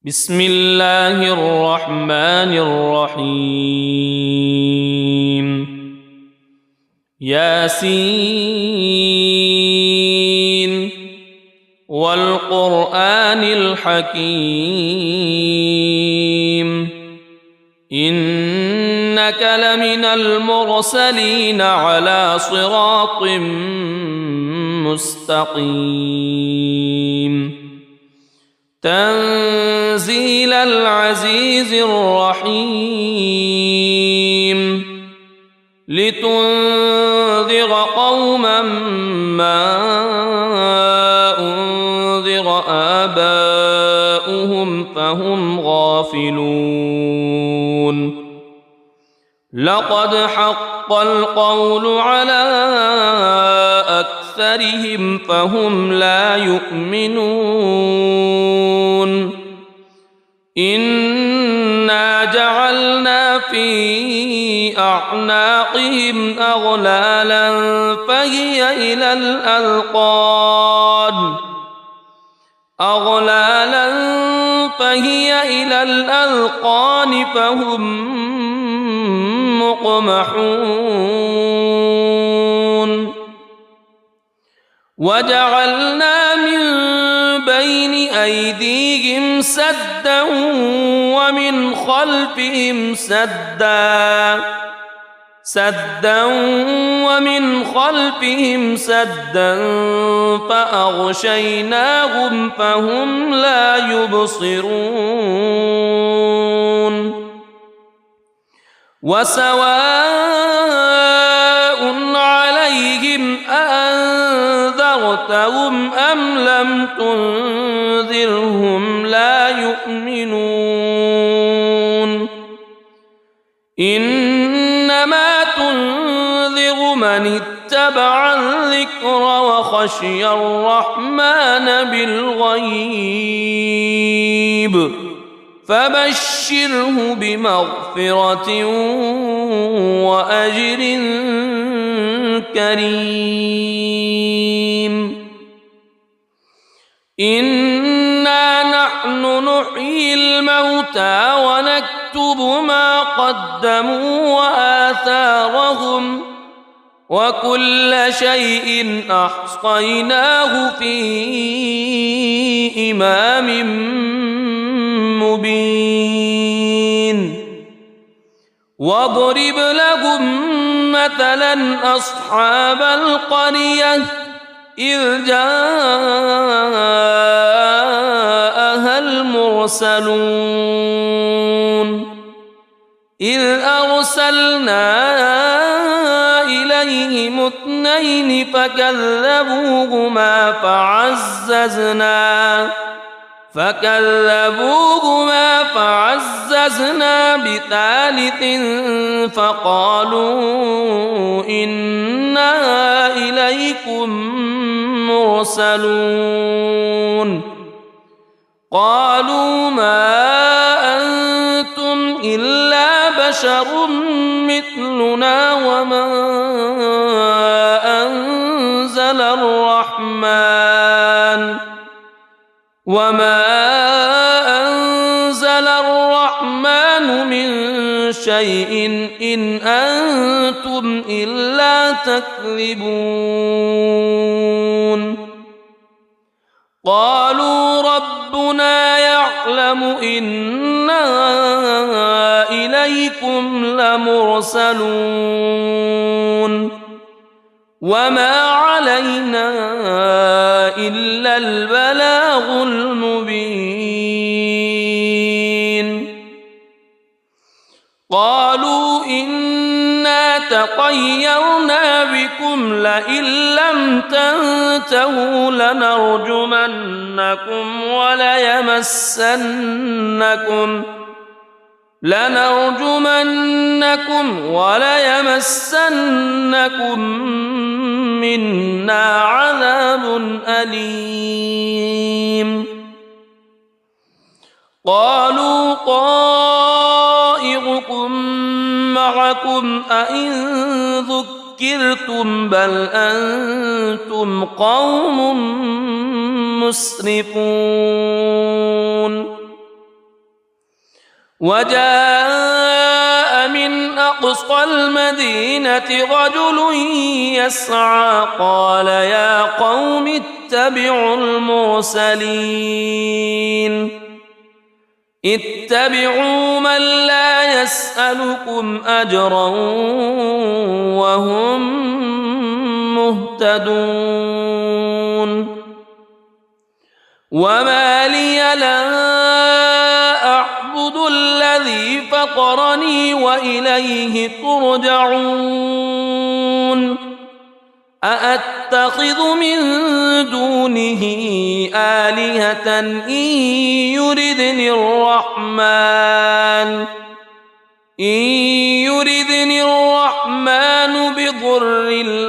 بسم الله الرحمن الرحيم ياسين والقرآن الحكيم إنك لمن المرسلين على صراط مستقيم تنزيل العزيز الرحيم لتنذر قوما ما أنذر آباؤهم فهم غافلون لقد حق القول على أكثرهم فهم لا يؤمنون إنا جعلنا في أعناقهم أغلالا فهي إلى الأذقان فهم مقمحون وجعلنا من بين أيديهم سدا ومن خلفهم سدا فأغشيناهم فهم لا يبصرون وسواء عليهم أأنذرتهم أم لم تنذرهم لا يؤمنون إنما تنذر من اتبع الذكر وخشي الرحمن بالغيب فبشره بمغفرة وأجر كريم إنا نحن نحيي الموتى ونكتب ما قدموا وآثارهم وكل شيء أحصيناه في إمام مبين واضرب لهم مثلا أصحاب القرية إذ جاءها المرسلون إذ أرسلنا إليهم اثنين فكذبوهما فعززنا بثالث فقالوا إنا إليكم مرسلون قالوا ما أنتم إلا بشر مثلنا وما أنزل الرحمن من شيء إن أنتم إلا تكذبون قالوا ربنا يعلم إنا إليكم لمرسلون وما علينا إلا البلاغ المبين قالوا إنا تطيرنا بكم لئن لم تنتهوا لنرجمنكم وليمسنكم منا عذاب أليم قالوا طائركم معكم أئن ذكرتم بل أنتم قوم مسرفون وجاء من أقصى المدينة رجل يسعى قال يا قوم اتبعوا المرسلين اتبعوا من لا يسألكم أجرا وهم مهتدون وما لي لا أعبد الذي فطرني وإليه ترجعون أأتخذ من دونه آلهة إن يردني الرحمن بضر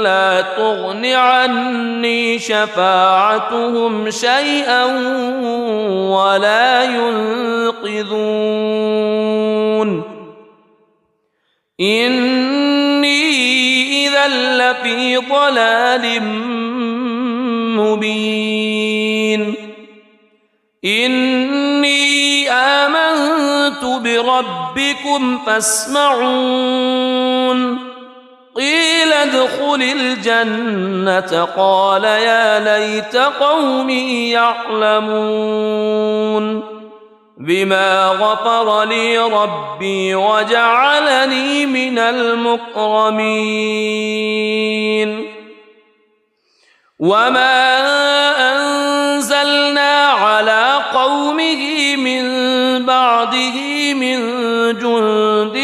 لا تغن عني شفاعتهم شيئا ولا ينقذون إني إذا لفي ضلال مبين إني آمنت بربكم فاسمعون قيل ادخل الجنة قال يا ليت قومي يعلمون بما غفر لي ربي وجعلني من المكرمين وما أنزلنا على قومه من بعده من جند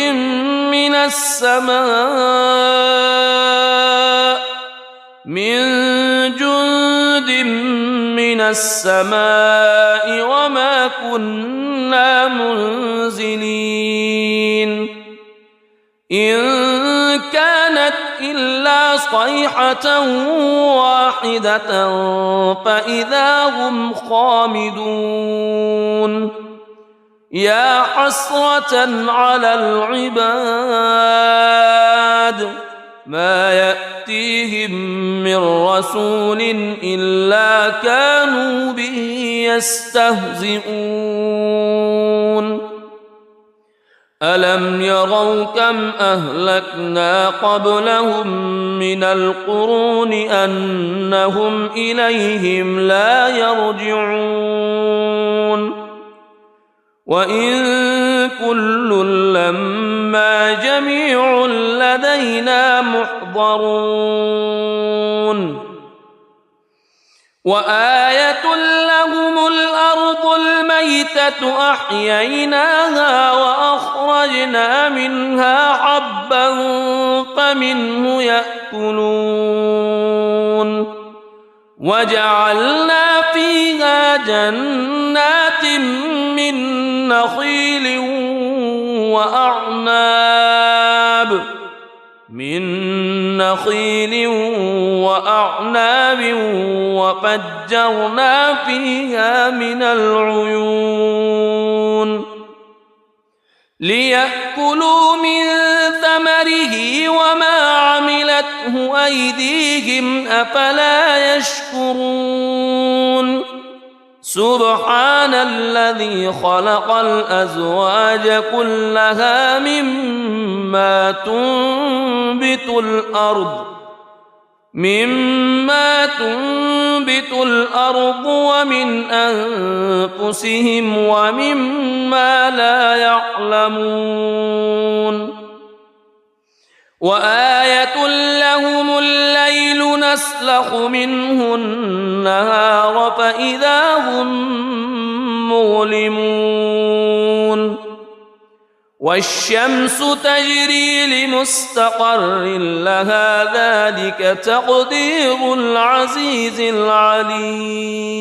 من السماء وما كنا منزلين إن كانت إلا صيحة واحدة فإذا هم خامدون يا حسرة على العباد ما يأتيهم من رسول إلا كانوا به يستهزئون ألم يروا كم أهلكنا قبلهم من القرون أنهم إليهم لا يرجعون وإن كل لما جميع لدينا محضرون وآية لهم الأرض الميتة أحييناها وأخرجنا منها حبا فمنه يأكلون وجعلنا فيها جنات من نخيل وأعناب وفجرنا فيها من العيون ليأكلوا من ثمره وما عملته أيديهم أفلا يشكرون سبحان الذي خلق الأزواج كلها مما تنبت الأرض ومن أنفسهم ومما لا يعلمون وآية لهم الليل نسلخ منه النهار فإذا هم مظلمون والشمس تجري لمستقر لها ذلك تقدير العزيز العليم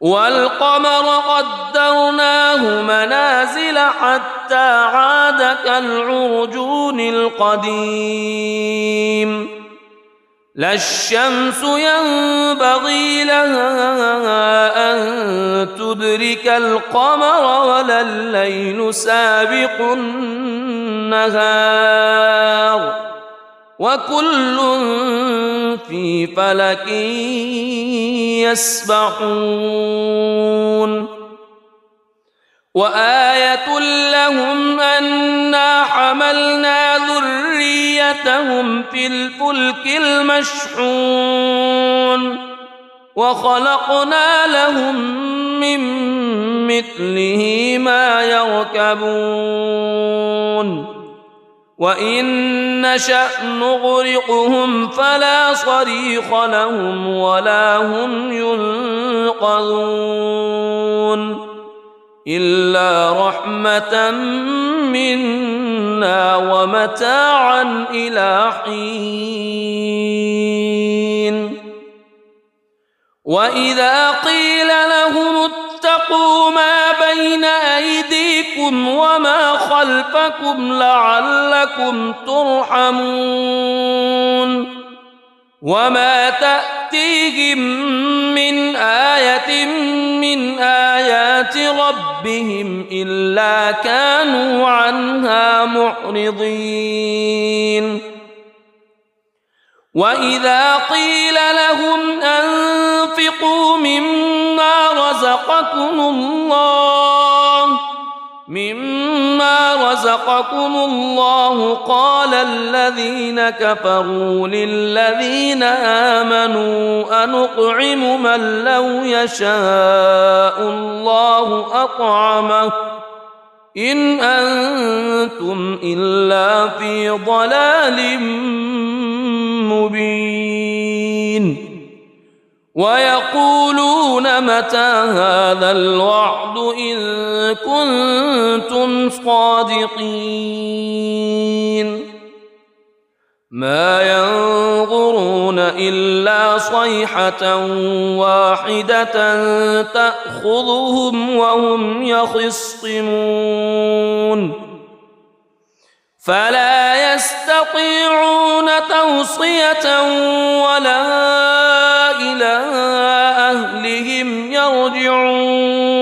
والقمر قدرناه منازل حتى عاد كالعرجون القديم لا الشمس ينبغي لها أن تدرك القمر ولا الليل سابق النهار وكل في فلك يسبحون وآية لهم أنا حملنا ذريتهم في الفلك المشحون وخلقنا لهم من مثله ما يركبون وإن نشأ نغرقهم فلا صريخ لهم ولا هم ينقذون إلا رحمة منا ومتاعا إلى حين وإذا قيل لهم اتقوا ما بين أيديكم وما خلفكم لعلكم ترحمون وما تأتيهم من آية من آيات ربهم إلا كانوا عنها معرضين وإذا قيل لهم أنفقوا مما رزقكم الله قال الذين كفروا للذين آمنوا أنطعم من لو يشاء الله أطعمه إن أنتم إلا في ضلال مبين ويقولون متى هذا الوعد إن كنتم صادقين ما ينظرون إلا صيحة واحدة تأخذهم وهم يخصمون فلا يستطيعون توصية ولا إلى أهلهم يرجعون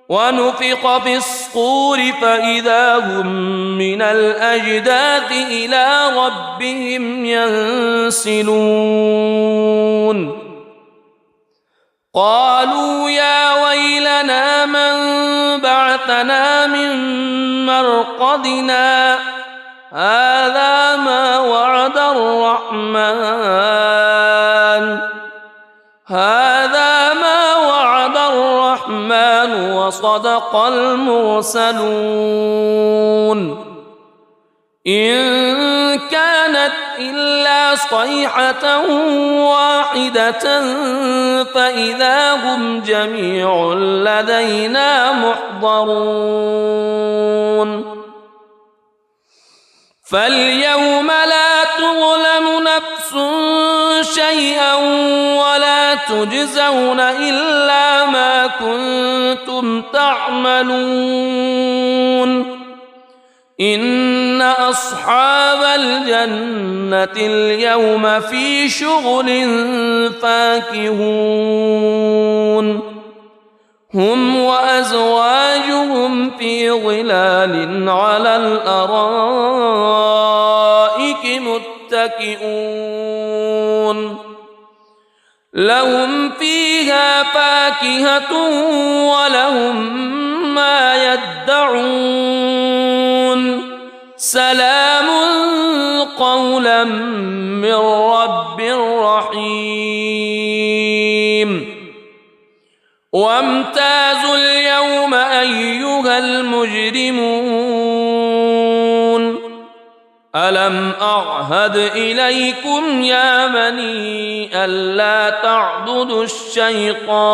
ونفخ في الصور فإذا هم من الأجداث إلى ربهم ينسلون قالوا يا ويلنا من بعثنا من مرقدنا هذا ما وعد الرحمن وصدق المرسلون إن كانت إلا صيحة واحدة فإذا هم جميع لدينا محضرون فاليوم لا تظلم نفس شيئا ولا تجزون إلا ما كنتم تعملون إن أصحاب الجنة اليوم في شغل فاكهون هم وأزواجهم في ظلال على الأرائك متكئون لهم فيها فاكهة ولهم ما يدعون سلام قولا من رب رحيم وامتازوا اليوم أيها المجرمون ألم أعهد إليكم يا بني ألا تعبدوا الشيطان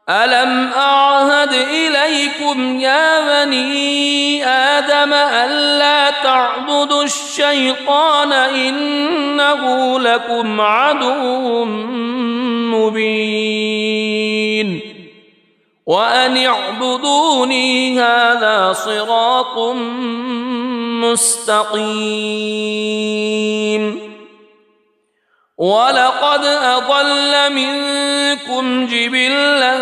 ألم أعهد إليكم يا بني آدم ألا تعبدوا الشيطان إنه لكم عدو مبين وأن اعبدوني هذا صراط مستقيم ولقد أضل منكم جبلا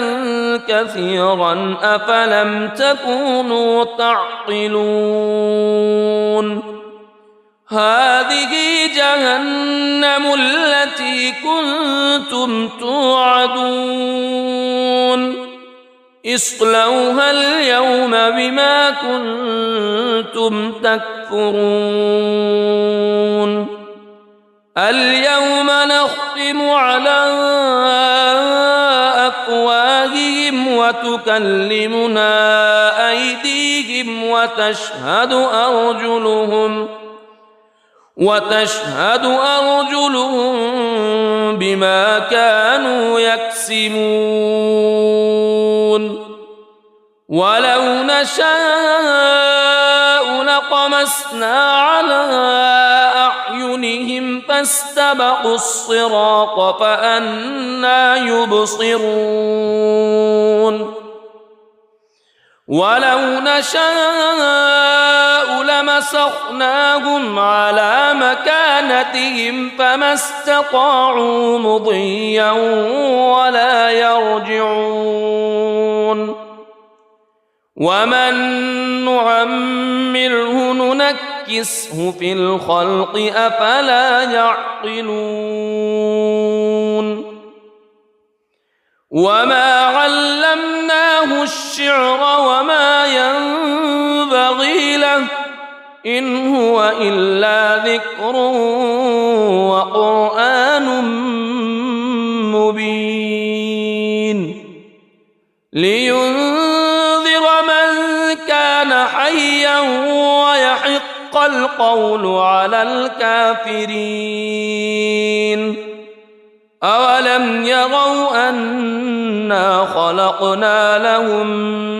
كثيرا أفلم تكونوا تعقلون هذه جهنم التي كنتم توعدون اصلوها اليوم بما كنتم تكفرون اليوم نختم على أفواههم وتكلمنا أيديهم وتشهد أرجلهم بما كانوا يكسبون ولو نشاء لطمسنا على أعينهم فاستبقوا الصراط فأنى يبصرون ولو نشاء لمسخناهم على مكانتهم فما استطاعوا مضيا ولا يرجعون ومن نعمره ننكسه في الخلق أفلا يعقلون وما علمناه الشعر وما ينبغي له إن هو إلا ذكر وقرآن مبين لينذر من كان حيا ويحق القول على الكافرين أولم يروا أنا خلقنا لهم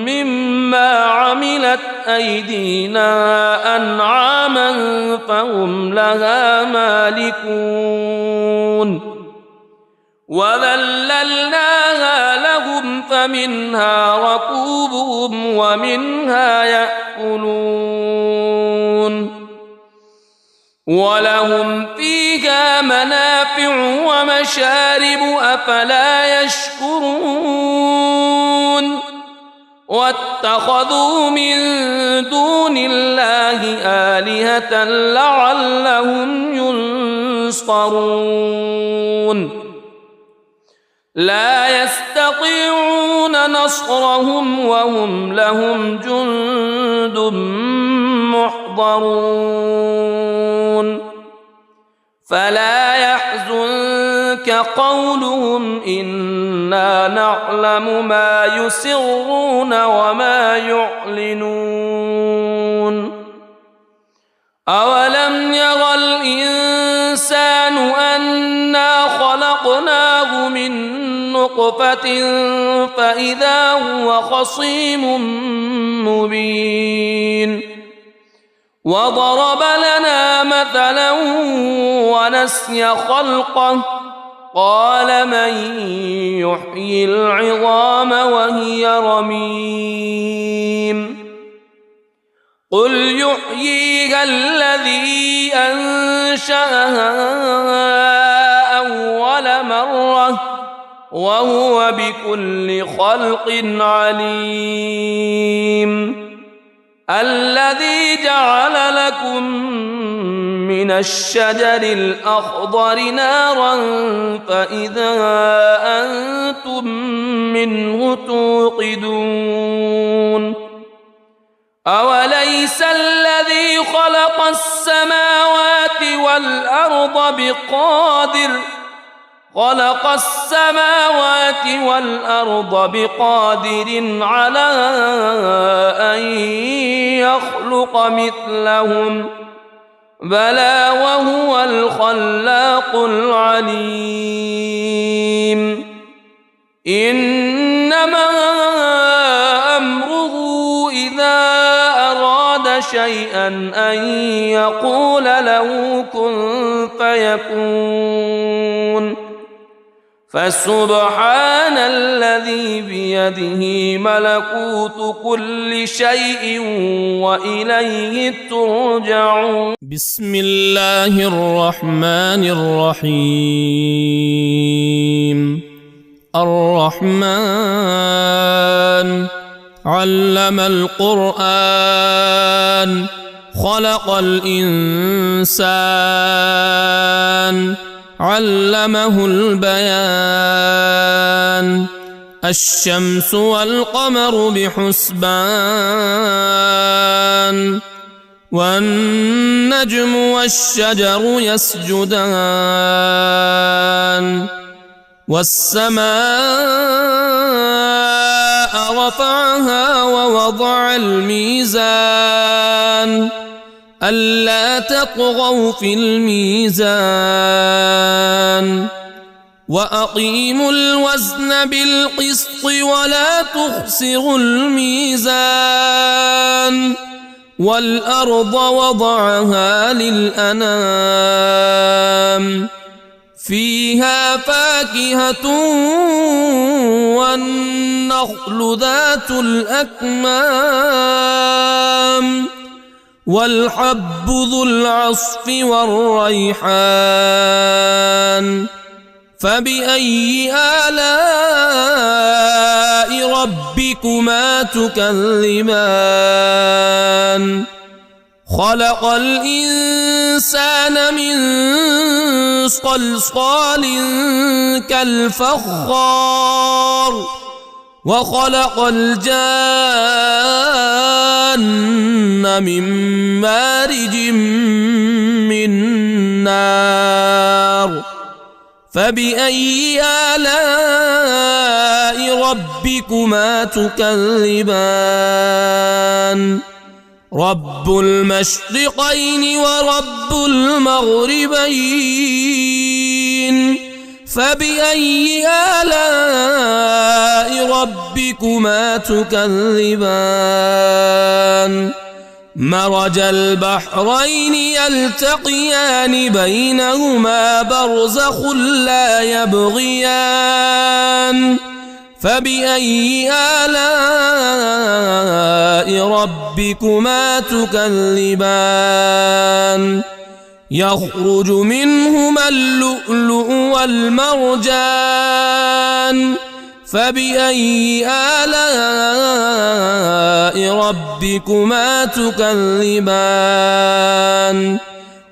مما عملت أيدينا أنعاما فهم لها مالكون وذللناها لهم فمنها ركوبهم ومنها يأكلون ولهم فيها منافع ومشارب أفلا يشكرون واتخذوا من دون الله آلهة لعلهم ينصرون لا يستطيعون نصرهم وهم لهم جند محضرون فلا يحزنك قولهم إنا نعلم ما يسرون وما يعلنون أولم ير الإنسان أنا خلقناه من نطفة فإذا هو خصيم مبين وضرب لنا مثلا ونسي خلقه قال من يحيي العظام وهي رميم قل يحييها الذي أنشأها أول مرة وهو بكل خلق عليم الذي جعل لكم من الشجر الأخضر نارا فإذا أنتم منه توقدون أوليس الذي خلق السماوات والأرض بقادر على أن يخلق مثلهم بلى وهو الخلاق العليم إنما أمره إذا أراد شيئا أن يقول له كن فيكون فسبحان الذي بيده ملكوت كل شيء وإليه ترجعون بسم الله الرحمن الرحيم الرحمن علم القرآن خلق الإنسان علمه البيان الشمس والقمر بحسبان والنجم والشجر يسجدان والسماء رفعها ووضع الميزان ألا تطغوا في الميزان وأقيموا الوزن بالقسط ولا تخسروا الميزان والأرض وضعها للأنام فيها فاكهة والنخل ذات الأكمام والحب ذو العصف والريحان فبأي آلاء ربكما تكذبان خلق الإنسان من صلصال كالفخار وخلق الجان من مارج من نار فبأي آلاء ربكما تكذبان رب المشرقين ورب المغربين فبأي آلاء ربكما تكذبان مرج البحرين يلتقيان بينهما برزخ لا يبغيان فبأي آلاء ربكما تكذبان يخرج منهما اللؤلؤ والمرجان فبأي آلاء ربكما تكذبان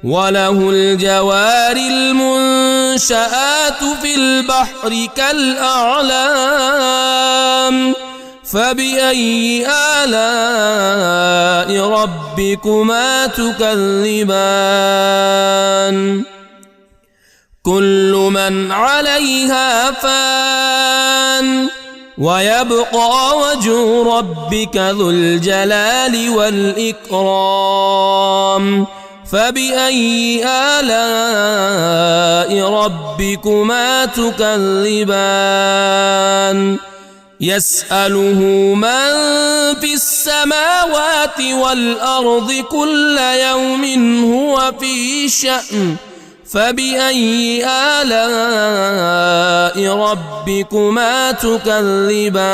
وله الجوار المنشآت في البحر كالأعلام فبأي آلاء ربكما تكذبان كل من عليها فان ويبقى وجه ربك ذو الجلال والإكرام فبأي آلاء ربكما تكذبان يسأله من في السماوات والأرض كل يوم هو في شأن فبأي آلاء ربكما تكذبان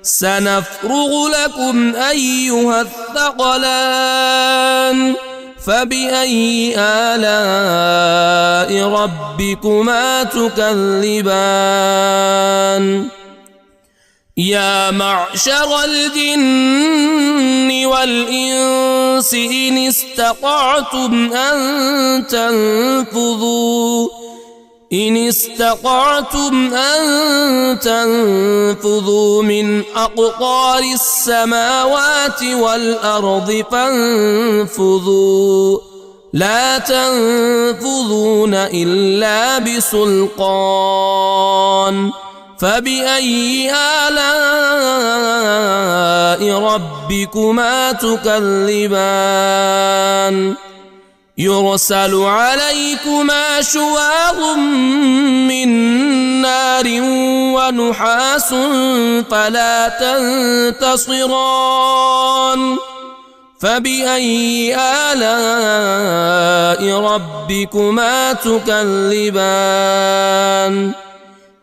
سنفرغ لكم أيها الثقلان فبأي آلاء ربكما تكذبان يا معشر الجن والإنس إن استطعتم أن تنفذوا من أقطار السماوات والأرض فانفذوا لا تنفذون إلا بسلطان فبأي آلاء ربكما تكذبان يرسل عليكما شواظ من نار ونحاس فلا تنتصران فبأي آلاء ربكما تكذبان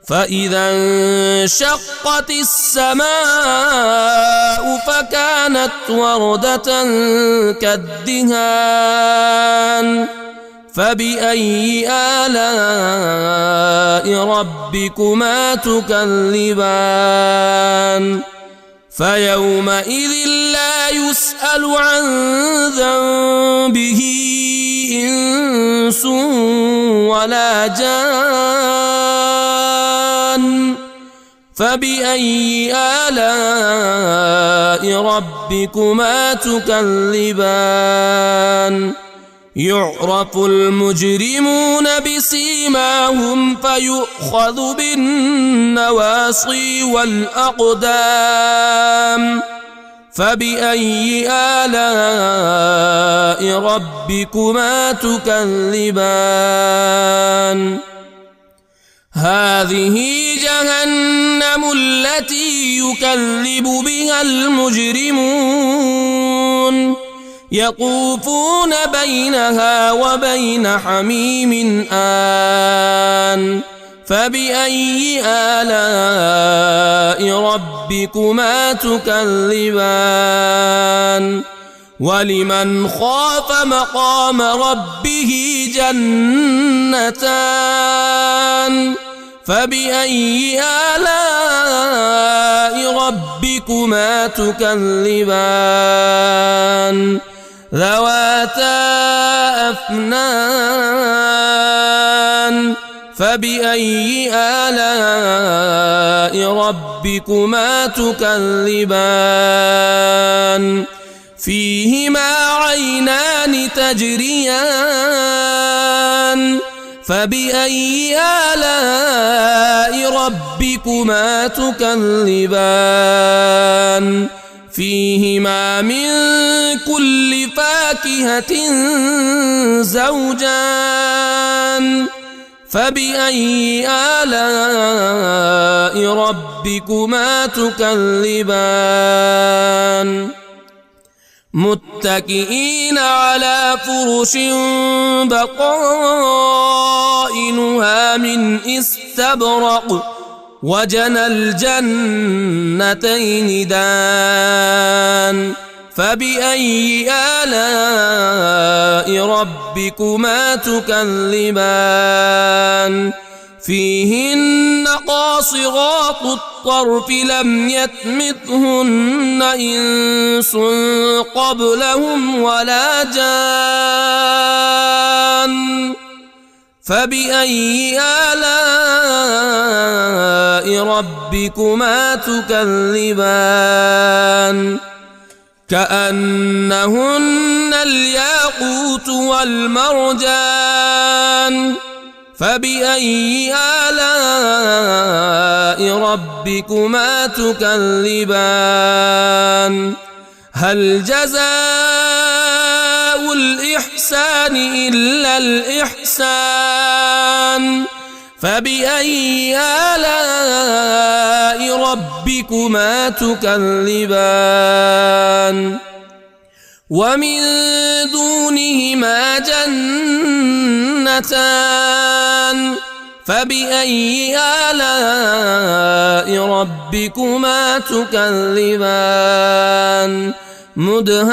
فإذا انشقت السماء فكانت وردة كالدهان فبأي آلاء ربكما تكذبان فيومئذ لا يسأل عن ذنبه إنس ولا جان فبأي آلاء ربكما تكذبان يعرف المجرمون بسيماهم فيؤخذ بالنواصي والأقدام فبأي آلاء ربكما تكذبان هذه جهنم التي يكذب بها المجرمون يطوفون بينها وبين حميم آن فبأي آلاء ربكما تكذبان ولمن خاف مقام ربه جنتان فبأي آلاء ربكما تكذبان ذواتا أفنان فبأي آلاء ربكما تكذبان فيهما عينان تجريان فبأي آلاء ربكما تكذبان فيهما من كل فاكهة زوجان فبأي آلاء ربكما تكذبان متكئين على فرش بطائنها من استبرق وجنى الجنتين دان فبأي آلاء ربكما تكذبان فيهن قاصرات الطرف لم يطمثهن إنس قبلهم ولا جان فبأي آلاء ربكما تكذبان كأنهن الياقوت والمرجان فبأي آلاء ربكما تكذبان هل جزاء الإحسان إلا الإحسان فبأي آلاء ربكما تكذبان ومن دونهما جنتان فبأي آلاء ربكما تكذبان مدهامتان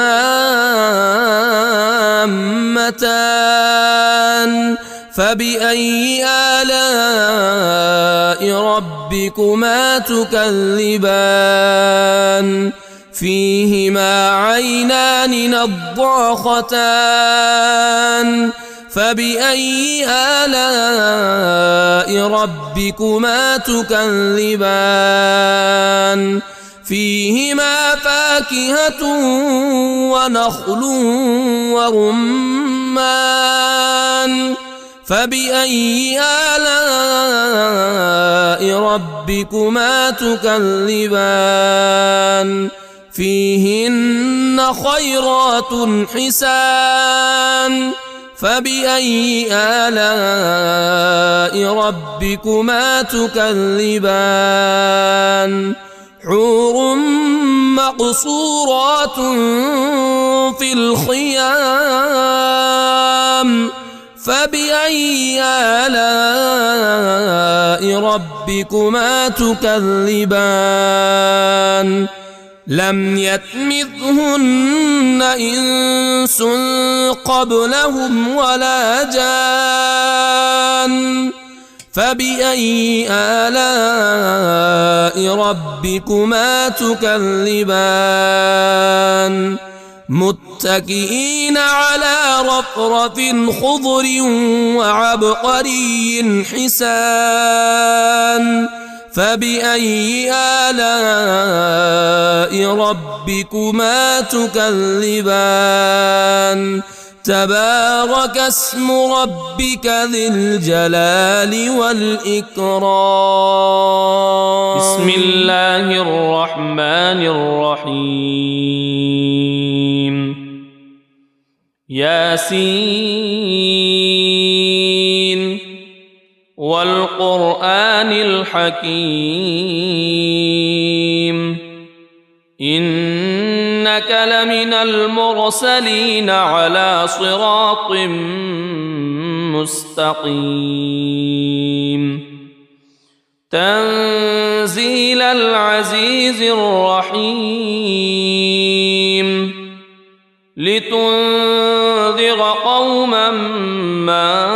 فبأي آلاء ربكما تكذبان فيهما عينان نضاختان فبأي آلاء ربكما تكذبان فيهما فاكهة ونخل ورمان فبأي آلاء ربكما تكذبان فيهن خيرات حسان فبأي آلاء ربكما تكذبان حور مقصورات في الخيام فبأي آلاء ربكما تكذبان لم يطمثهن إنس قبلهم ولا جان فبأي آلاء ربكما تكذبان متكئين على رفرف خضر وعبقري حسان فبأي آلاء ربكما تكذبان تبارك اسم ربك ذي الجلال والإكرام بسم الله الرحمن الرحيم ياسين والقرآن الحكيم إنك لمن المرسلين على صراط مستقيم تنزيل العزيز الرحيم لتنذر قوما ما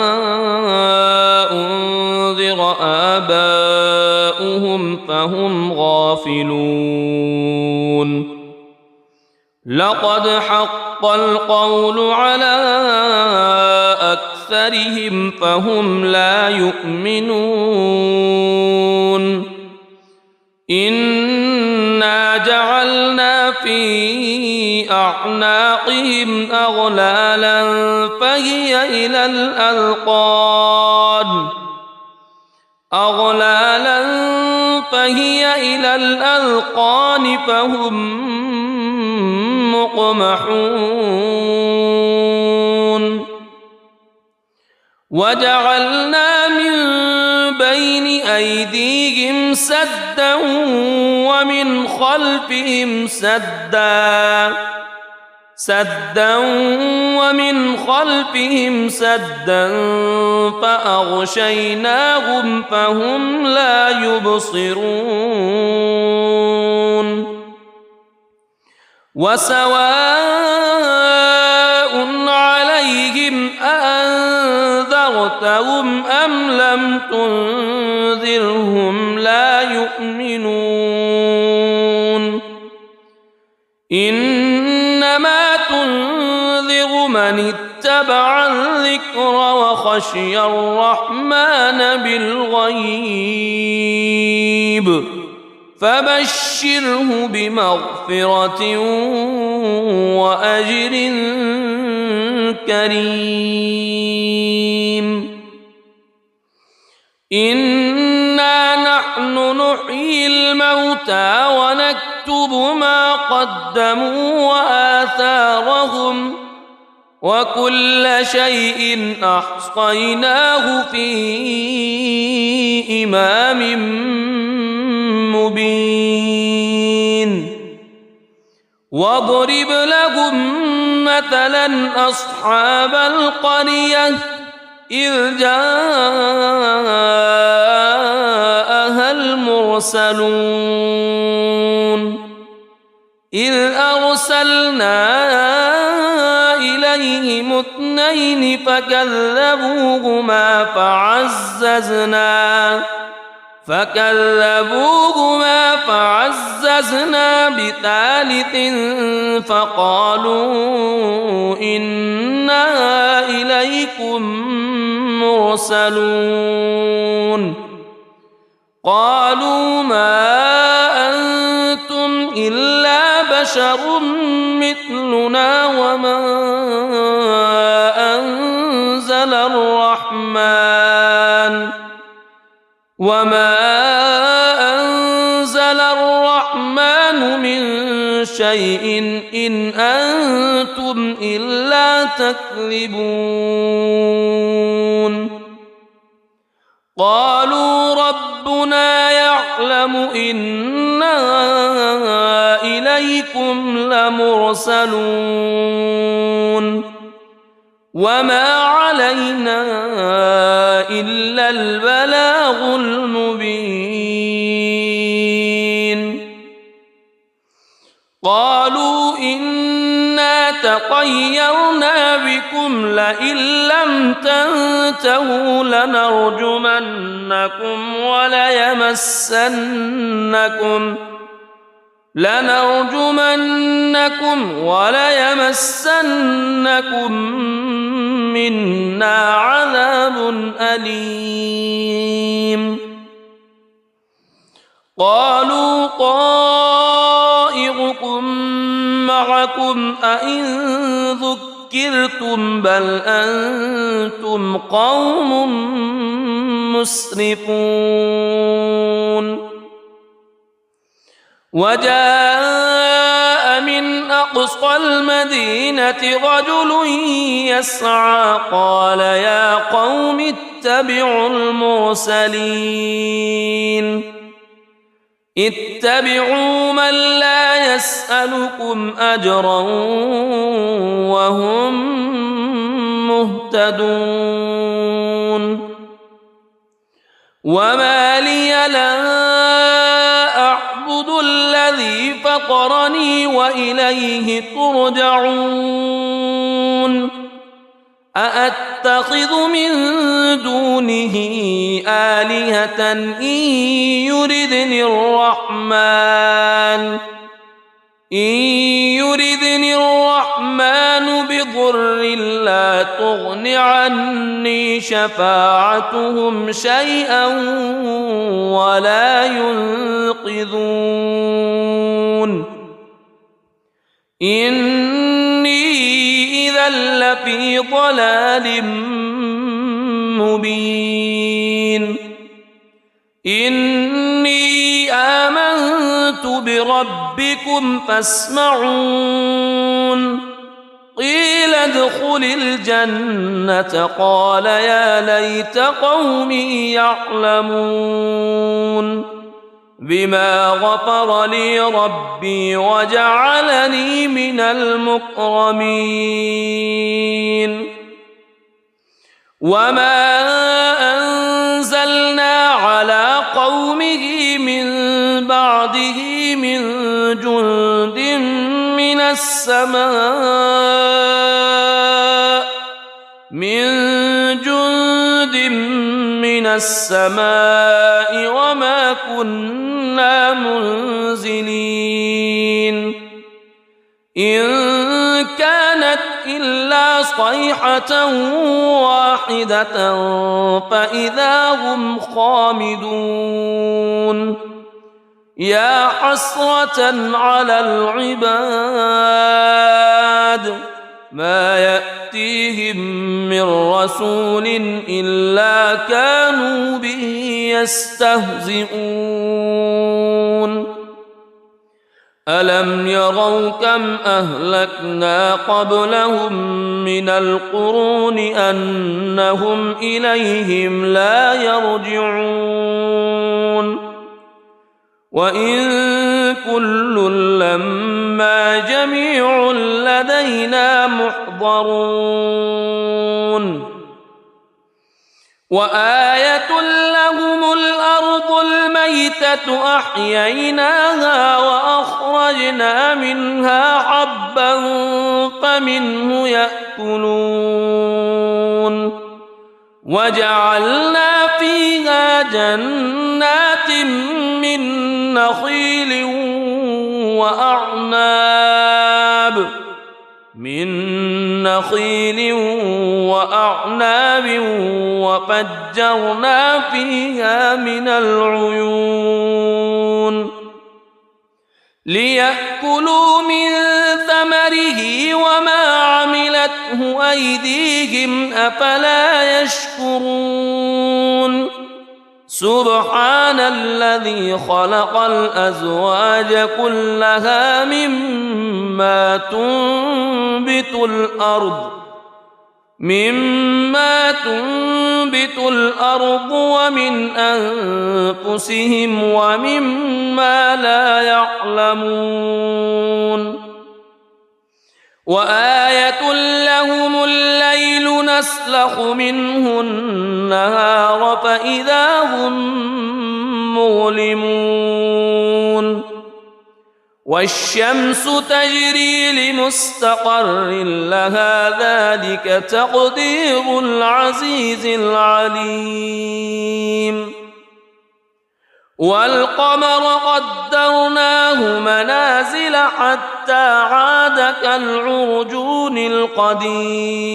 أنذر آباؤهم فهم غافلون لقد حق القول على أكثرهم فهم لا يؤمنون إنا جعلنا في أعناقهم أغلالا فهي إلى الأذقان فهم مقمحون وجعلنا من بين أيديهم سدا ومن خلفهم سدا فأغشيناهم فهم لا يبصرون وسواء عليهم أأنذرتهم أم لم تنذرهم لا يؤمنون إنما تنذر من اتبع الذكر وخشي الرحمن بالغيب فبشره بمغفرة وأجر كريم إنا نحن نحيي الموتى ونكتب ما قدموا وآثارهم وكل شيء أحصيناه في إمام مبين واضرب لهم مثلا أصحاب القرية إذ جاءها المرسلون إذ أرسلنا إليهم اثنين فكذبوهما فعززنا بثالث فقالوا إنا إليكم مرسلون قالوا ما أنتم إلا بشر مثلنا وما أنزل الرحمن من شيء إن أنتم إلا تكذبون قالوا ربنا يعلم إنا إليكم لمرسلون وما علينا إلا البلاغ المبين قالوا إنا تطيرنا بكم لئن لم تنتهوا لنرجمنكم وليمسنكم منا عذاب أليم قالوا طائركم معكم أئن ذكرتم بل أنتم قوم مسرفون وجاء من أقصى المدينة رجل يسعى قال يا قوم اتبعوا المرسلين اتبعوا من لا يسألكم أجرا وهم مهتدون وما لي لا أعبد الذي فطرني وإليه ترجعون أأتخذ من دونه آلهة إن يردني الرحمن بضر لا تغن عني شفاعتهم شيئا ولا ينقذون إني إذا لفي ضلال مبين إني آمنت بربكم فاسمعون قيل ادخل الجنة قال يا ليت قومي يعلمون بما غفر لي ربي وجعلني من المكرمين وما أنزلنا على قومه من بعده من جند من السماء وما كنا منزلين إن كانت إلا صيحة واحدة فإذا هم خامدون يا حسرة على العباد ما يأتيهم من رسول إلا كانوا به يستهزئون ألم يروا كم أهلكنا قبلهم من القرون أنهم إليهم لا يرجعون وإن كل لما جميع لدينا محضرون وآية لهم الأرض الميتة أحييناها وأخرجنا منها حبا فمنه يأكلون وجعلنا فيها جنات من نخيل وأعناب وفجرنا فيها من العيون ليأكلوا من ثمره وما عملته أيديهم أفلا يشكرون سبحان الذي خلق الأزواج كلها مما تنبت الأرض ومن أنفسهم ومما لا يعلمون وآية لهم الليل نسلخ منه النهار فإذا هم مظلمون والشمس تجري لمستقر لها ذلك تقدير العزيز العليم والقمر قدرناه منازل حتى عاد كالعرجون القديم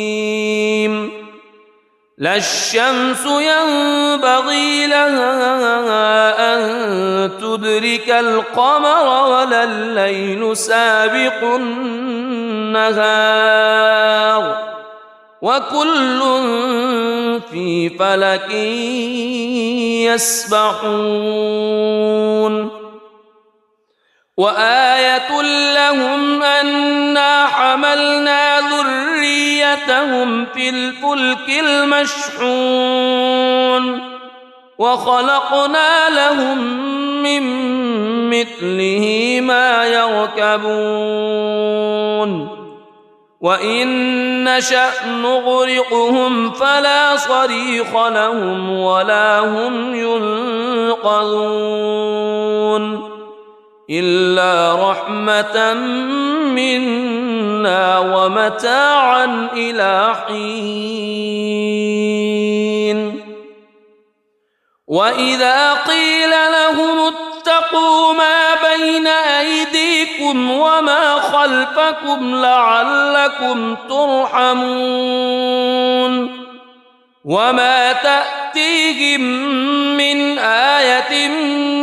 لا الشمس ينبغي لها أن تدرك القمر ولا الليل سابق النهار وكل في فلك يسبحون وآية لهم أنا حملنا ذريتهم في الفلك المشحون وخلقنا لهم من مثله ما يركبون وإن نشأ نغرقهم فلا صريخ لهم ولا هم ينقذون إلا رحمة منا ومتاعا إلى حين وإذا قيل لهم اتقوا ما بين أيديكم وما خلفكم لعلكم ترحمون وما تأتيهم من آية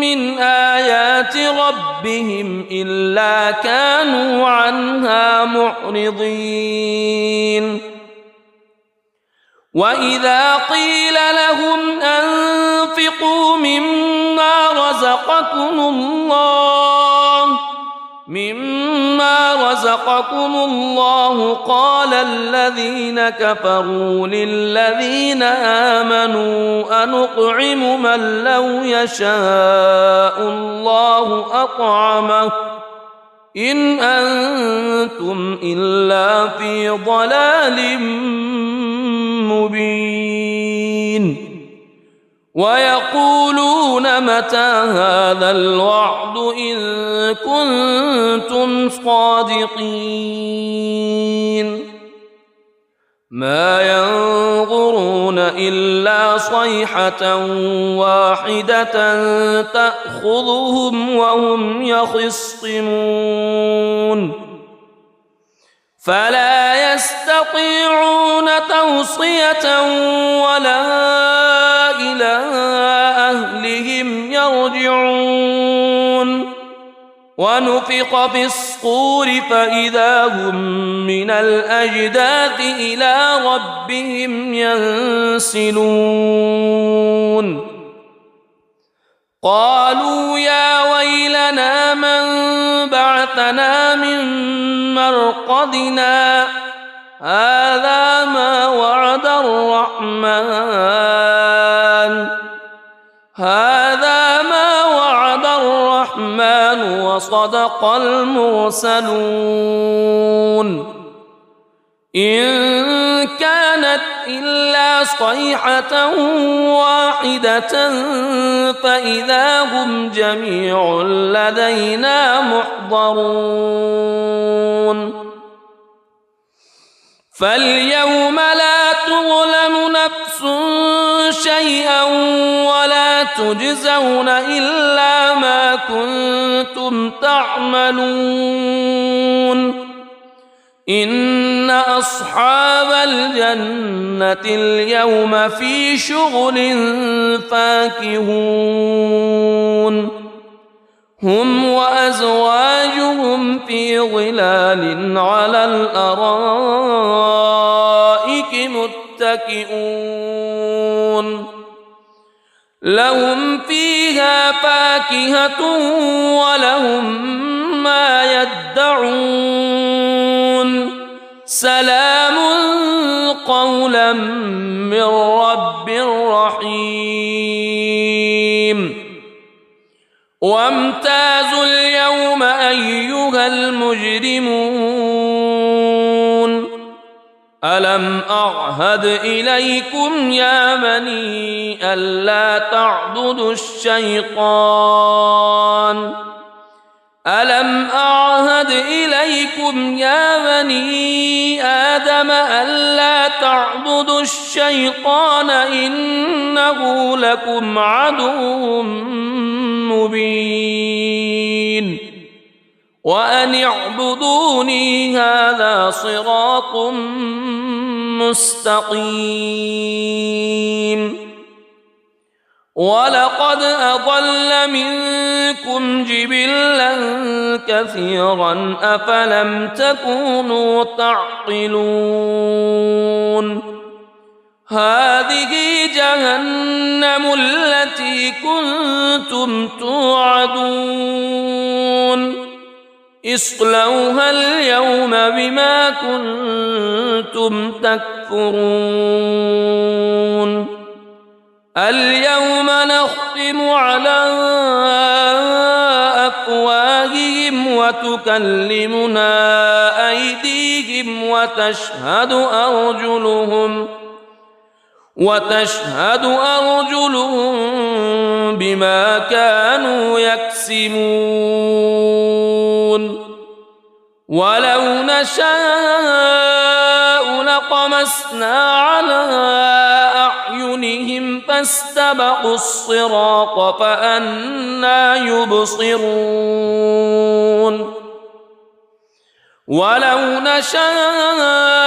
من آيات ربهم إلا كانوا عنها معرضين وإذا قيل لهم أنفقوا مما رزقكم الله قال الذين كفروا للذين آمنوا أنطعم من لو يشاء الله أطعمه إن أنتم إلا في ضلال مبين ويقولون متى هذا الوعد إن كنتم صادقين ما ينظرون إلا صيحة واحدة تأخذهم وهم يخصمون فلا يستطيعون توصية ولا إلى أهلهم يرجعون ونفخ في الصور فإذا هم من الأجداث إلى ربهم ينسلون قالوا يا ويلنا من بعثنا من مرقدنا هذا ما وعد الرحمن وصدق المرسلون إن كانت إلا صيحة واحدة فإذا هم جميع لدينا محضرون فاليوم لا تظلم نفس شيئا ولا تجزون إلا ما كنتم تعملون إن أصحاب الجنة اليوم في شغل فاكهون هم وأزواجهم في ظلال على الأرائك متكئون لهم فيها فاكهة ولهم ما يدعون سلام قولا من رب رحيم وامتازوا اليوم أيها المجرمون ألم أعهد إليكم يا بني ألا تعبدوا الشيطان ألم أعهد إليكم يا بني آدم ألا تعبدوا الشيطان إنه لكم عدو مبين وأن اعبدوني هذا صراط مستقيم ولقد أضل منكم جبلا كثيرا أفلم تكونوا تعقلون هذه جهنم التي كنتم توعدون اصلوها اليوم بما كنتم تكفرون اليوم نختم على أفواههم وتكلمنا أيديهم وتشهد أرجلهم بما كانوا يكسبون ولو نشاء لطمسنا على أعينهم فاستبقوا الصراط فأنى يبصرون ولو نشاء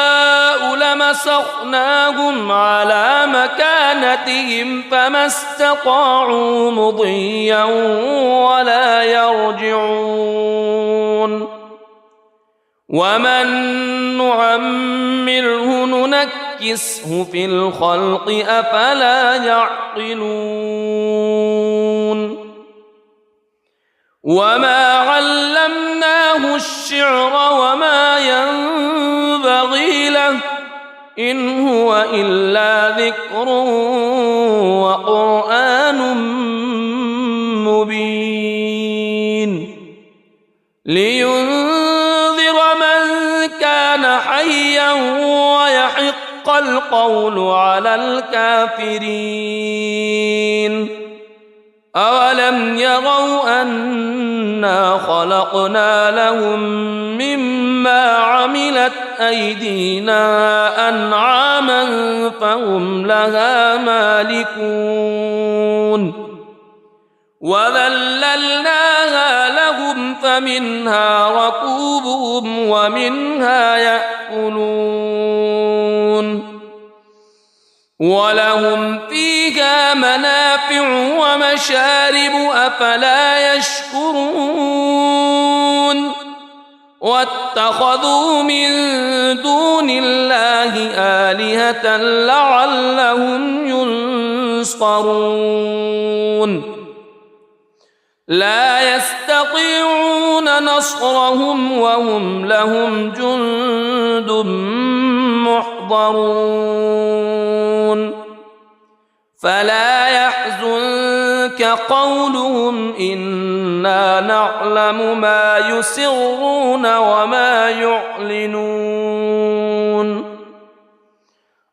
لمسخناهم على مكانتهم فما استطاعوا مضيا ولا يرجعون ومن نعمره ننكسه في الخلق أفلا يعقلون وما علمناه الشعر وما ينبغي له إن هو إلا ذكر وقرآن مبين لينذر من كان حيا ويحق القول على الكافرين أولم يروا أنا خلقنا لهم مما عملت أيدينا أنعاما فهم لها مالكون وذللناها لهم فمنها ركوبهم ومنها يأكلون ولهم فيها منافع ومشارب أفلا يشكرون واتخذوا من دون الله آلهة لعلهم ينصرون لا يستطيعون نصرهم وهم لهم جند محضرون فلا يحزنك قولهم إنا نعلم ما يسرون وما يعلنون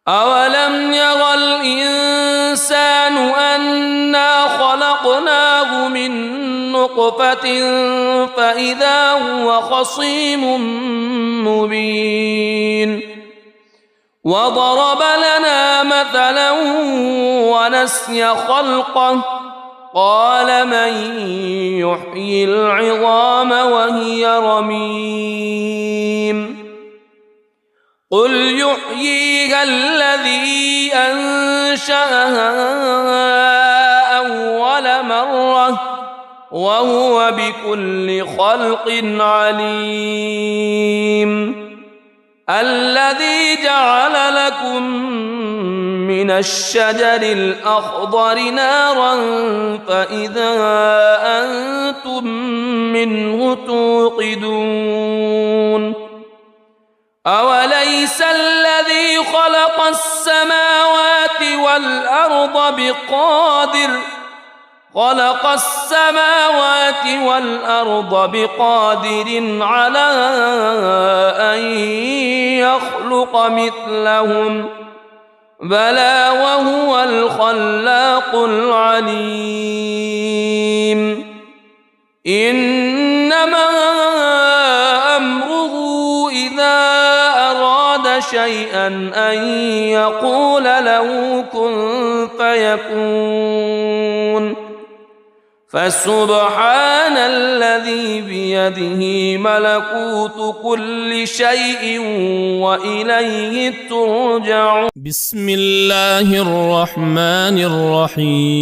أولم ير الإنسان أنا خلقناه من نطفة فإذا هو خصيم مبين وضرب لنا مثلا ونسي خلقه قال من يحيي العظام وهي رميم قل يحييها الذي أنشأها أول مرة وهو بكل خلق عليم الذي جعل لكم من الشجر الأخضر نارا فإذا أنتم منه توقدون أوليس الذي خلق السماوات والأرض بقادر على أن يخلق مثلهم بلى وهو الخلاق العليم إنما أمره إذا أراد شيئا أن يقول له كن فيكون فسبحان الذي بيده ملكوت كل شيء وإليه ترجعون. بسم الله الرحمن الرحيم.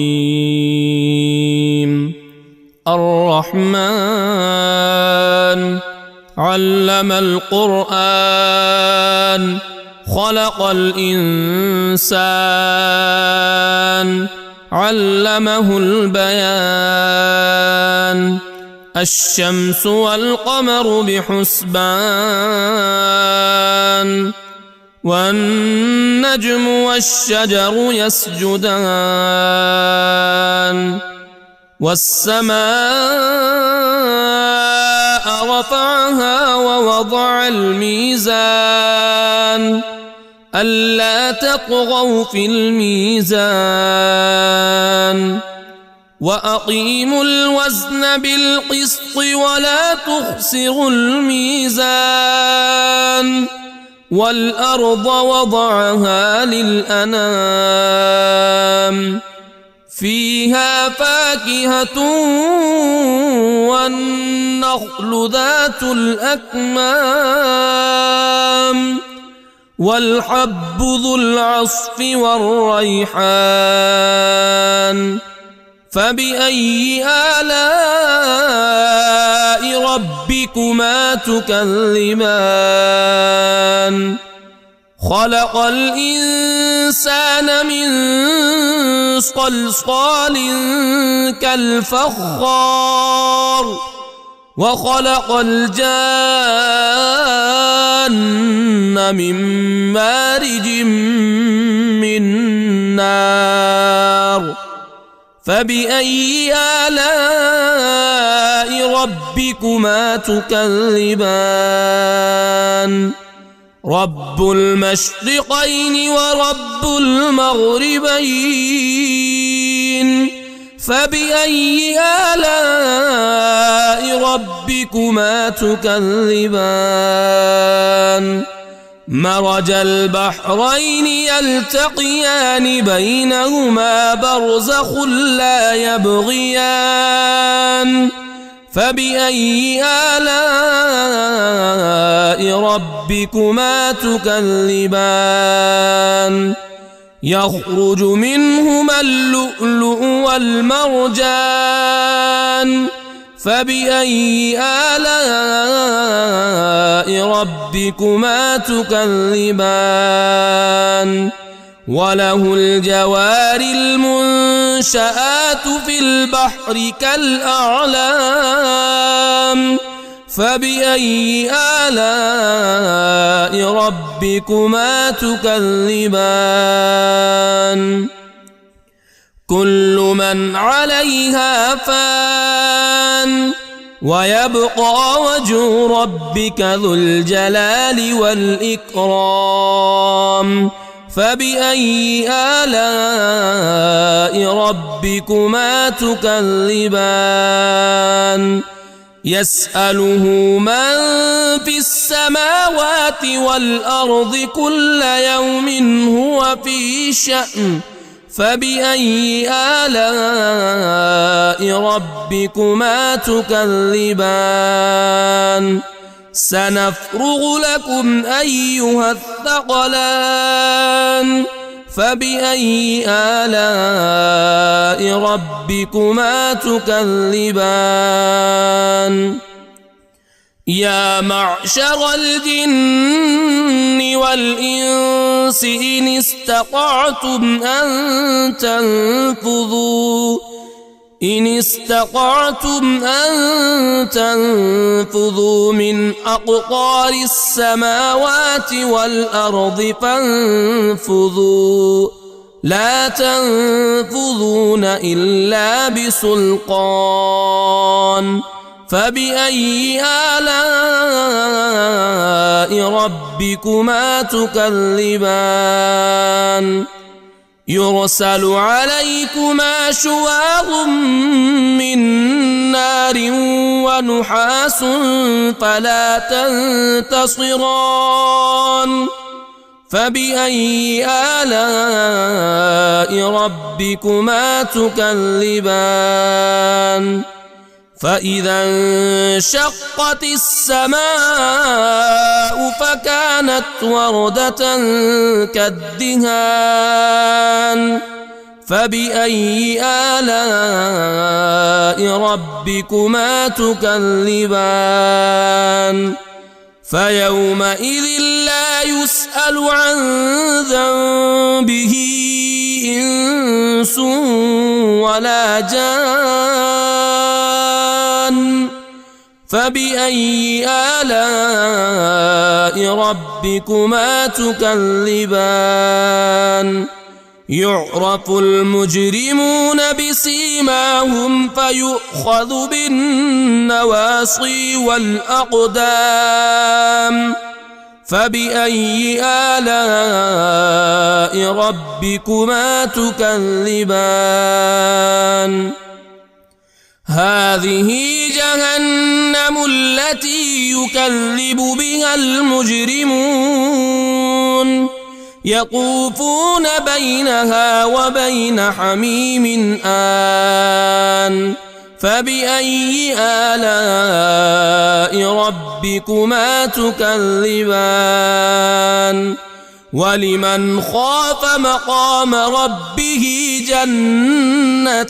الرحمن علم القرآن خلق الإنسان علمه البيان. الشمس والقمر بحسبان والنجم والشجر يسجدان. والسماء رفعها ووضع الميزان ألا تطغوا في الميزان وأقيموا الوزن بالقسط ولا تخسروا الميزان. والأرض وضعها للأنام فيها فاكهة والنخل ذات الأكمام والحب ذو العصف والريحان. فبأي آلاء ربكما تكذبان؟ خلق الإنسان من صلصال كالفخار وخلق الجان من مارج من نار. فبأي آلاء ربكما تكذبان؟ رب المشرقين ورب المغربين. فبأي آلاء ربكما تكذبان؟ مرج البحرين يلتقيان بينهما برزخ لا يبغيان. فبأي آلاء ربكما تكذبان؟ يخرج منهما اللؤلؤ والمرجان. فبأي آلاء ربكما تكذبان؟ وله الجوار المنشآت في البحر كالأعلام. فبأي آلاء ربكما تكذبان؟ كل من عليها فان ويبقى وجه ربك ذو الجلال والإكرام. فبأي آلاء ربكما تكذبان؟ يسأله من في السماوات والأرض كل يوم هو في شأن. فبأي آلاء ربكما تكذبان؟ سنفرغ لكم أيها الثقلان. فبأي آلاء ربكما تكذبان؟ يا معشر الجن والإنس إن استطعتم أن تنفذوا من أقطار السماوات والأرض فانفذوا لا تنفذون إلا بسلطان. فبأي آلاء ربكما تكذبان؟ يرسل عليكما شواظ من نار ونحاس فلا تنتصران. فبأي آلاء ربكما تكذبان فإذا انشقت السماء فكانت وردة كالدهان فبأي آلاء ربكما تكذبان فيومئذ لا يسأل عن ذنبه إنس ولا جان فبأي آلاء ربكما تكذبان يعرف المجرمون بسيماهم فيؤخذ بالنواصي والأقدام فبأي آلاء ربكما تكذبان هذه جهنم التي يكذب بها المجرمون يطوفون بينها وبين حميم آن فبأي آلاء ربكما تكذبان ولمن خاف مقام ربه جنتان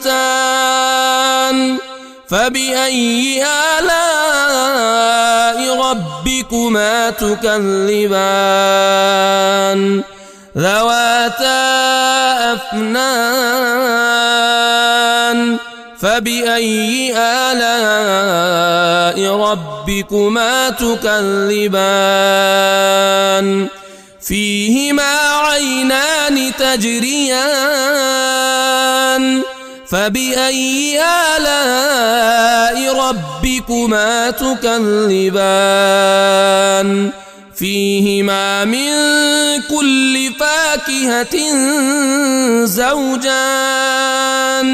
فبأي آلاء ربكما تكذبان ذواتا أفنان فبأي آلاء ربكما تكذبان فيهما عينان تجريان فبأي آلاء ربكما تكذبان فيهما من كل فاكهة زوجان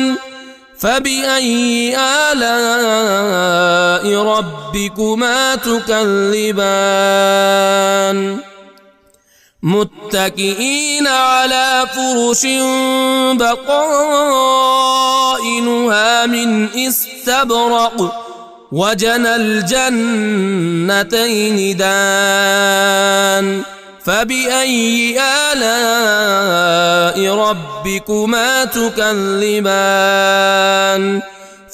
فبأي آلاء ربكما تكذبان متكئين على فرش بطائنها من استبرق وجنى الجنتين دان فبأي آلاء ربكما تكذبان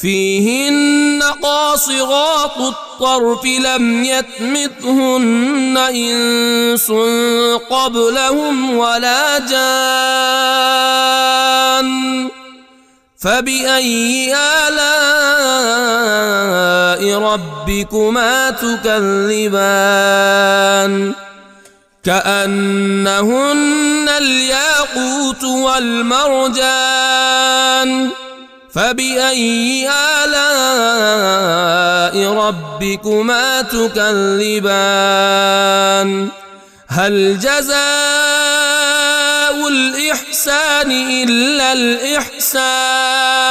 فيهن قاصرات الطرف لم يطمثهن إنس قبلهم ولا جان فبأي آلاء ربكما تكذبان كأنهن الياقوت والمرجان فبأي آلاء ربكما تكذبان هل جزاء الإحسان إلا الإحسان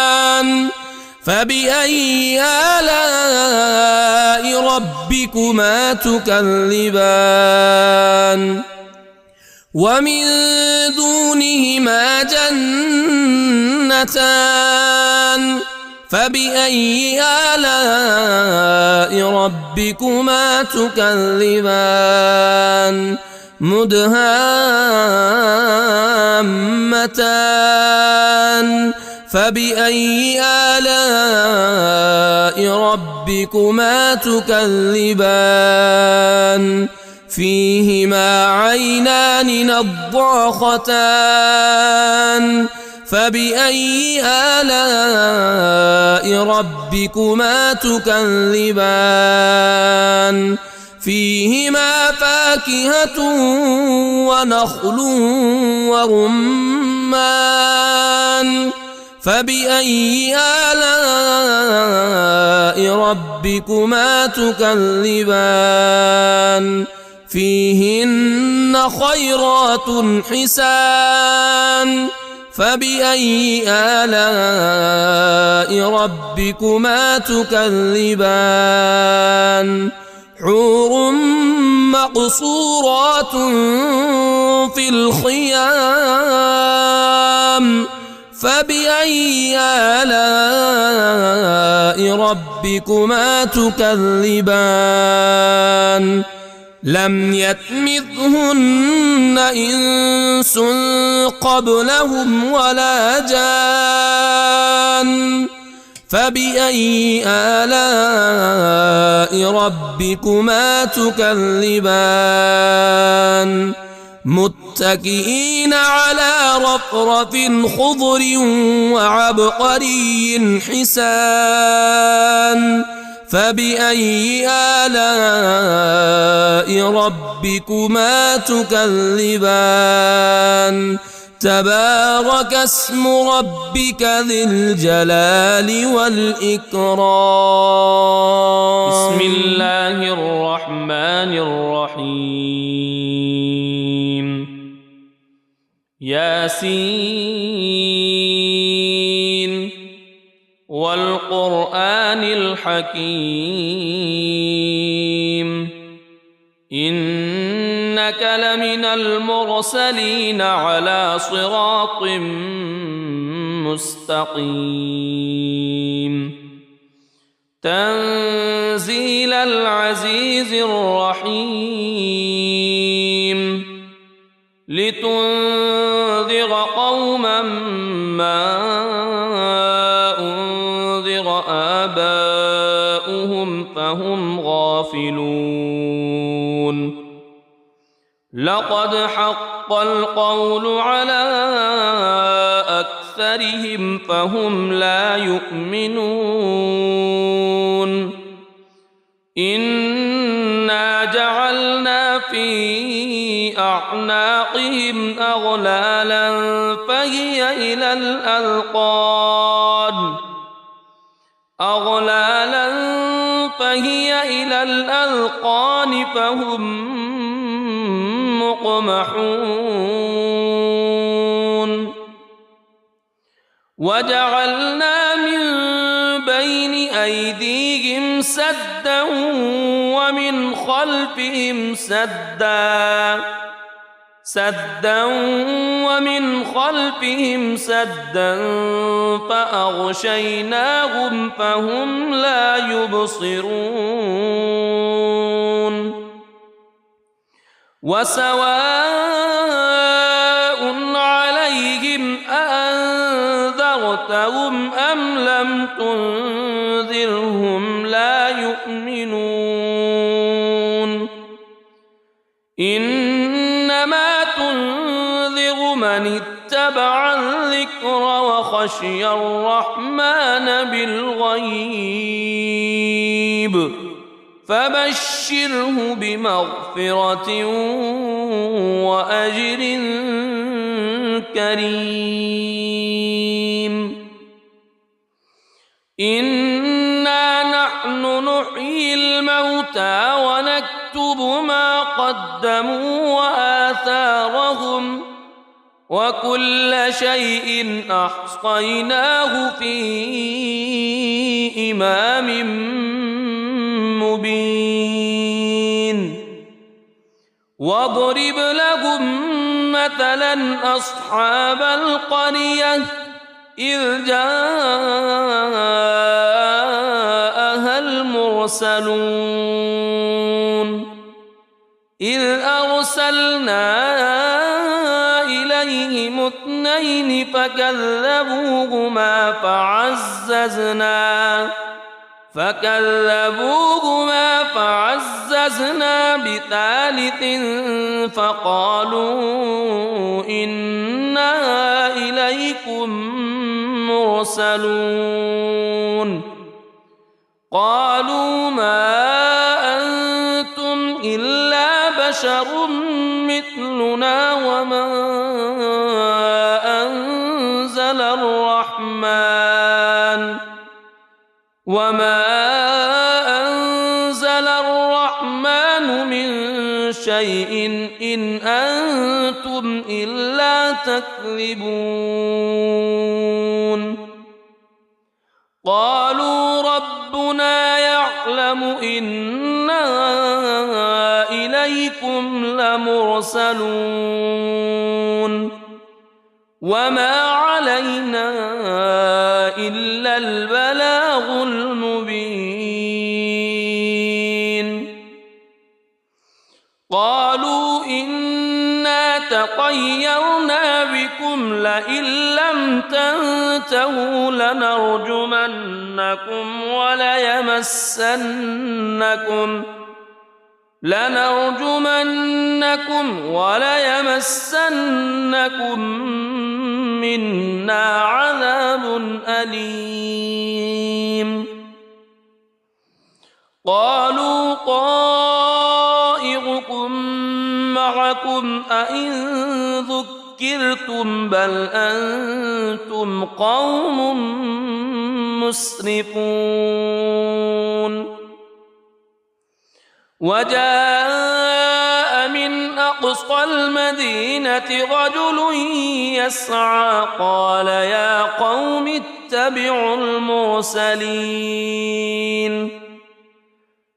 فبأي آلاء ربكما تكذبان ومن دونهما جنتان فبأي آلاء ربكما تكذبان مدهامتان فبأي آلاء ربكما تكذبان فيهما عينان نضاختان فبأي آلاء ربكما تكذبان فيهما فاكهة ونخل ورمان فبأي آلاء ربكما تكذبان فيهن خيرات حسان فبأي آلاء ربكما تكذبان حور مقصورات في الخيام فبأي آلاء ربكما تكذبان لم يطمثهن إنس قبلهم ولا جان فبأي آلاء ربكما تكذبان متكئين على رفرف خضر وعبقري حسان فبأي آلاء ربكما تكذبان تبارك اسم ربك ذي الجلال والإكرام بسم الله الرحمن الرحيم ياسين والقرآن الحكيم إنك لمن المرسلين على صراط مستقيم تنزيل العزيز الرحيم لتنذر قوما ما أنذر آباؤهم فهم غافلون لقد حق القول على أكثرهم فهم لا يؤمنون إنا جعلنا في أعناقهم أغلالا فهي إلى الأذقان فهم مقمحون وجعلنا من بين أيديهم سدا ومن خلفهم سدا فأغشيناهم فهم لا يبصرون وسواء عليهم أأنذرتهم أم لم تنذرهم لا يؤمنون إنما تنذر من اتبع الذكر وخشي الرحمن بالغيب فبشره بمغفرة وأجر كريم إنا نحن نحيي الموتى ونكتب ما قدموا وآثارهم وكل شيء أحصيناه في إمام مبين واضرب لهم مثلا أصحاب القرية إذ جاءها المرسلون إذ أرسلنا إليهم اثنين فكذبوهما فعززنا بثالث فقالوا إنا إليكم مرسلون قالوا ما أنتم إلا بشر مثلنا وما أنزل الرحمن من شيء إن أنتم إلا تكذبون قالوا ربنا يعلم يعلم إنا إليكم لمرسلون وما علينا إلا البلاغ المبين قالوا إنا تطيرنا بكم لئن لم تنتهوا لنرجمنكم وليمسنكم منا عذاب أليم قالوا طائركم معكم أئن ذكرتم بل أنتم قوم مسرفون وجاء من أقصى المدينة رجل يسعى قال يا قوم اتبعوا المرسلين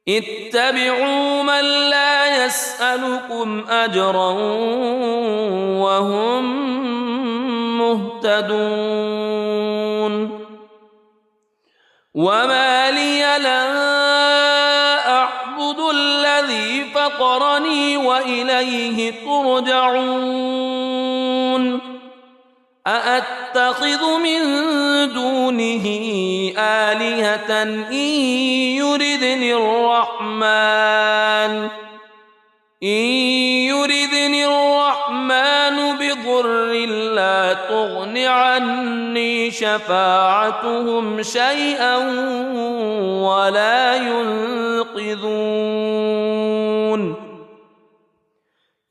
اتبعوا من لا يسألكم أجرا وهم مهتدون وما لي لا أعبد الذي فطرني وإليه ترجعون أأتخذ من دونه آلهة إن يردني الرحمن بضر لا تغن عني شفاعتهم شيئا ولا ينقذون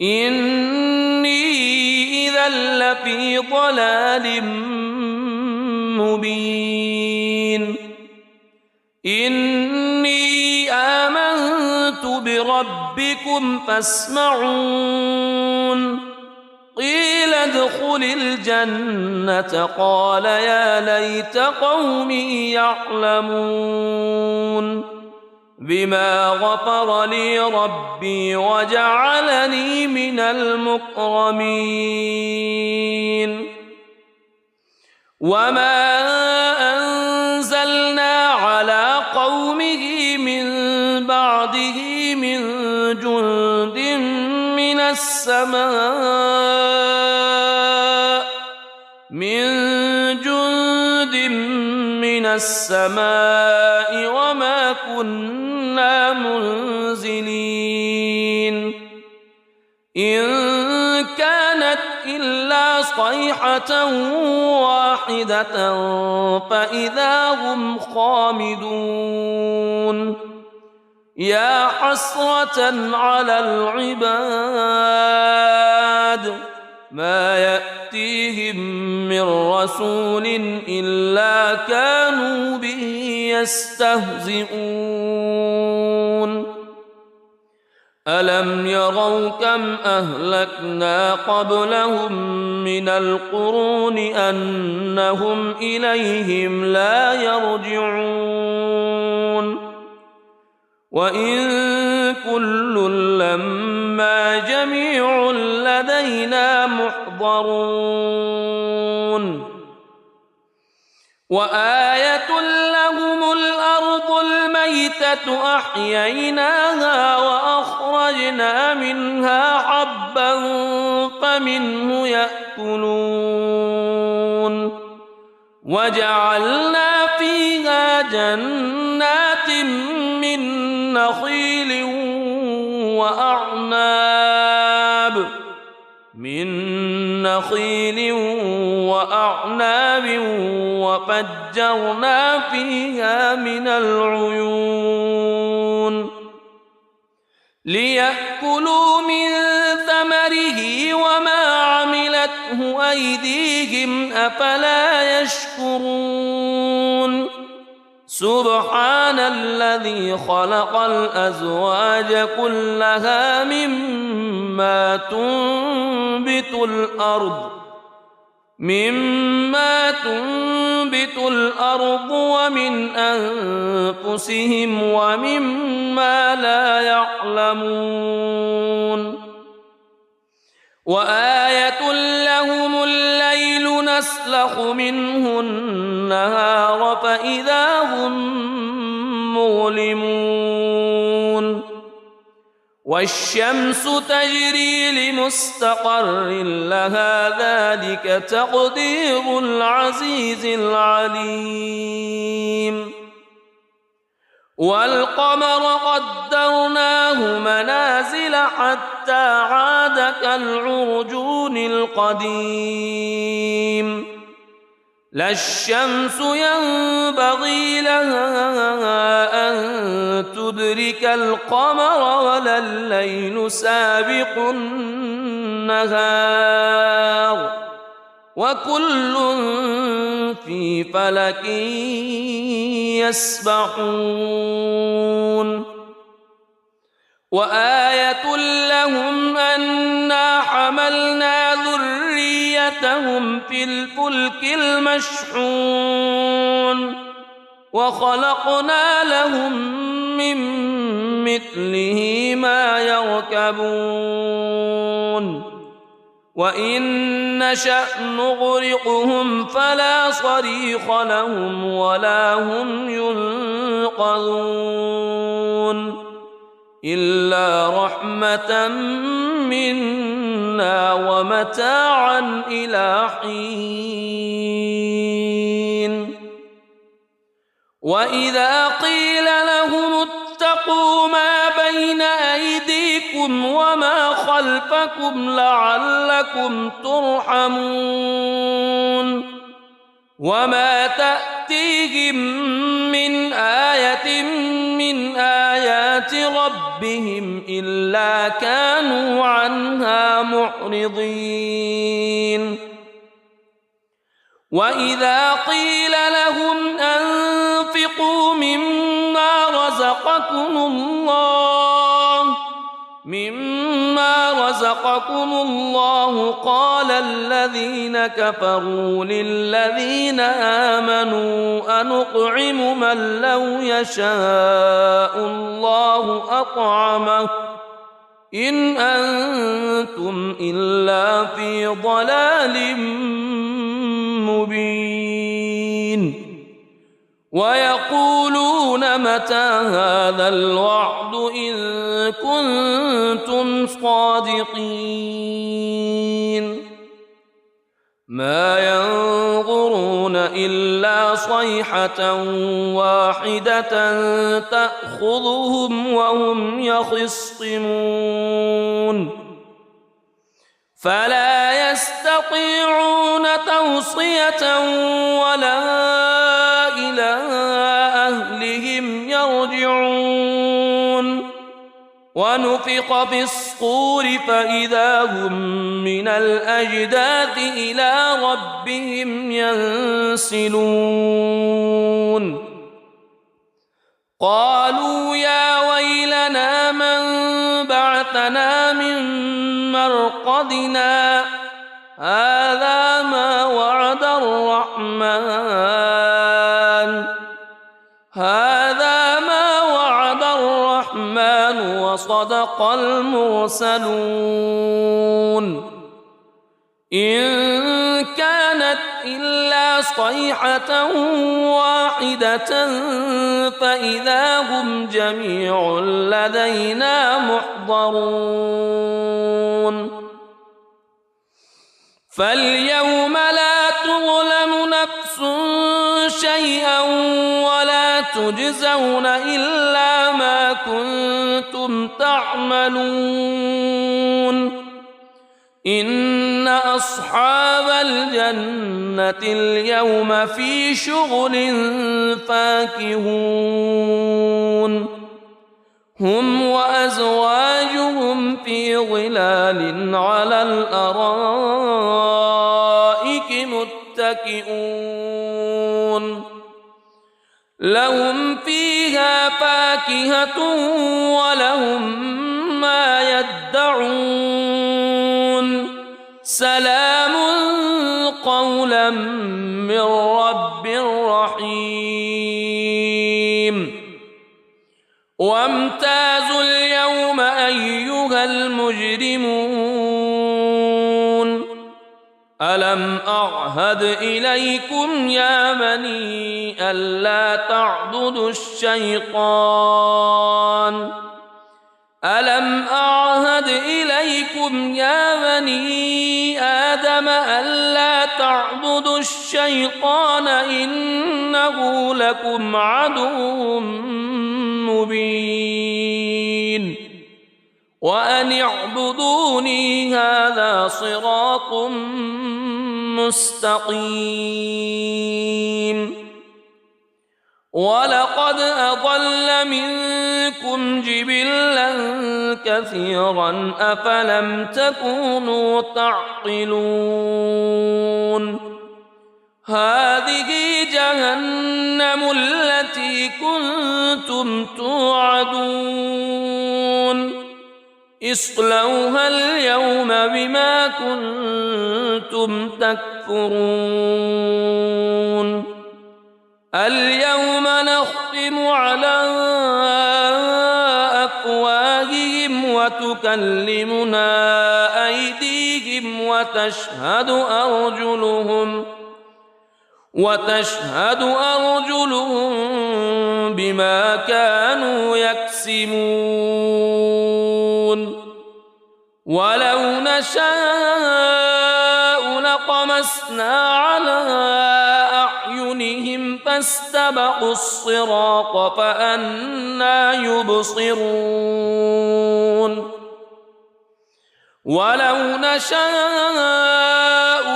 إني إذا لفي ضلال مبين إني آمنت بربكم فاسمعون قيل ادخل الجنة قال يا ليت قومي يعلمون بما غفر لي ربي وجعلني من المكرمين وما أنزلنا على قومه من بعده من جند من السماء وما كنا منزلين إن كانت إلا صيحة واحدة فإذا هم خامدون يا حسرة على العباد ما يأتيهم من رسول إلا كانوا به يستهزئون ألم يروا كم أهلكنا قبلهم من القرون أنهم إليهم لا يرجعون وإن كل لما جميع لدينا محضرون وآية لهم الأرض الميتة أحييناها وأخرجنا منها حبا فمنه يأكلون وجعلنا فيها جنات من نخيل وأعناب وفجرنا فيها من العيون ليأكلوا من ثمره وما عملته أيديهم أفلا يشكرون سبحان الذي خلق الأزواج كلها مما تنبت الأرض مما تنبت الأرض ومن أنفسهم ومما لا يعلمون وآية لهم الليل نسلخ منه النهار فإذا هم مظلمون والشمس تجري لمستقر لها ذلك تقدير العزيز العليم والقمر قدرناه منازل حتى عاد كالعرجون القديم لا الشمس ينبغي لها أن تدرك القمر ولا الليل سابق النهار وكل في فلك يسبحون وآية لهم أنا حملنا ذريتهم في الفلك المشحون وخلقنا لهم من مثله ما يركبون وإن نشأ نغرقهم فلا صريخ لهم ولا هم ينقذون إلا رحمة منا ومتاعا إلى حين وإذا قيل لهم اتقوا ما بين أيديكم وما خلفكم لعلكم ترحمون وما تأتيهم من آية من آيات ربهم إلا كانوا عنها معرضين وإذا قيل لهم أنفقوا مما رزقكم الله قال الذين كفروا للذين آمنوا أنطعم من لو يشاء الله أطعمه إن أنتم إلا في ضلال مبين ويقولون متى هذا الوعد إن كنتم صادقين ما ينظرون إلا صيحة واحدة تأخذهم وهم يخصمون فلا يستطيعون توصية ولا إلى أهلهم يرجعون ونفخ في الصور فإذا هم من الأجداث إلى ربهم ينسلون قالوا يا ويلنا من بعثنا من مرقدنا هذا ما وعد الرحمن وصدق المرسلون إن كانت إلا صيحة واحدة فإذا هم جميع لدينا محضرون فاليوم لا تظلم نفس شيئا ولا تجزون إلا ما كنتم تعملون إن أصحاب الجنة اليوم في شغل فاكهون هم وأزواجهم في ظلال على الأرائك متكئون لهم فيها فاكهة ولهم ما يدعون سلام قولا نزلا من رب رحيم وامتازوا اليوم أيها المجرمون ألم أعهد إليكم يا بني ألا تعبدوا الشيطان ألم أعهد إليكم يا بني آدم ألا تعبدوا الشيطان إنه لكم عدو مبين وأن اعبدوني هذا صراط مستقيم ولقد أضل منكم جبلا كثيرا أفلم تكونوا تعقلون هذه جهنم التي كنتم توعدون اصلوها اليوم بما كنتم تكفرون اليوم نختم على أفواههم وتكلمنا أيديهم وتشهد أرجلهم بما كانوا يكسبون ولو نشاء لطمسنا على أعينهم فاستبقوا الصراط فأنى يبصرون ولو نشاء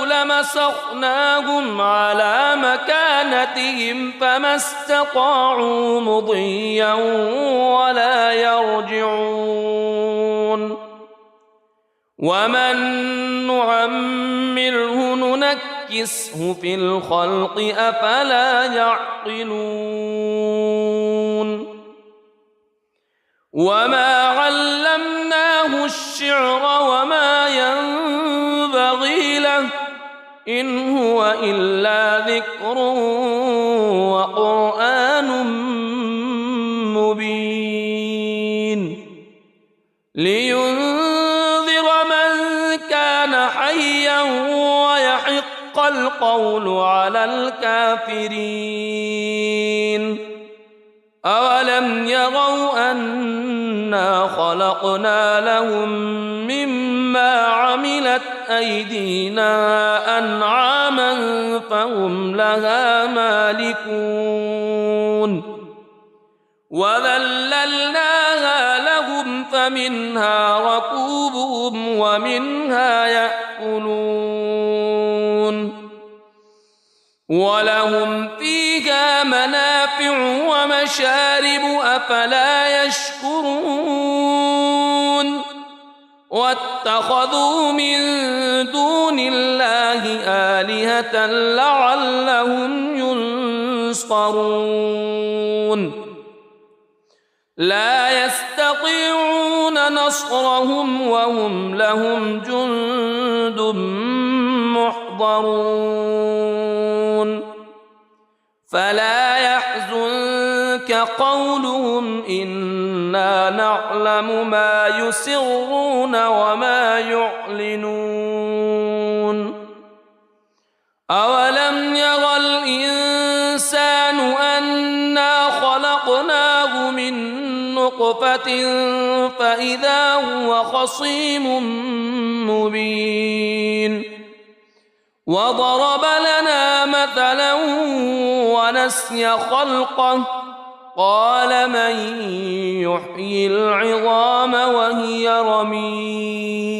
لمسخناهم على مكانتهم فما استطاعوا مضيا ولا يرجعون ومن نعمره ننكسه في الخلق أفلا يعقلون وما علمناه الشعر وما ينبغي له إن هو إلا ذكر وقرآن مبين لينذر من كان حيا ويحق القول على الكافرين أولم يروا أنا خلقنا لهم مما عملت أيدينا أنعاما فهم لها مالكون وذللناها لهم فمنها ركوبهم ومنها يأكلون ولهم فيها منافع ومشارب أفلا يشكرون واتخذوا من دون الله آلهة لعلهم ينصرون لا يستطيعون نصرهم وهم لهم جند محضرون فلا يحزنك قولهم إنا نعلم ما يسرون وما يعلنون أولم يرى الإنسان أنا خلقناه من نطفة فإذا هو خصيم مبين وضرب لنا مثلا ونسي خلقه قال من يحيي العظام وهي رميم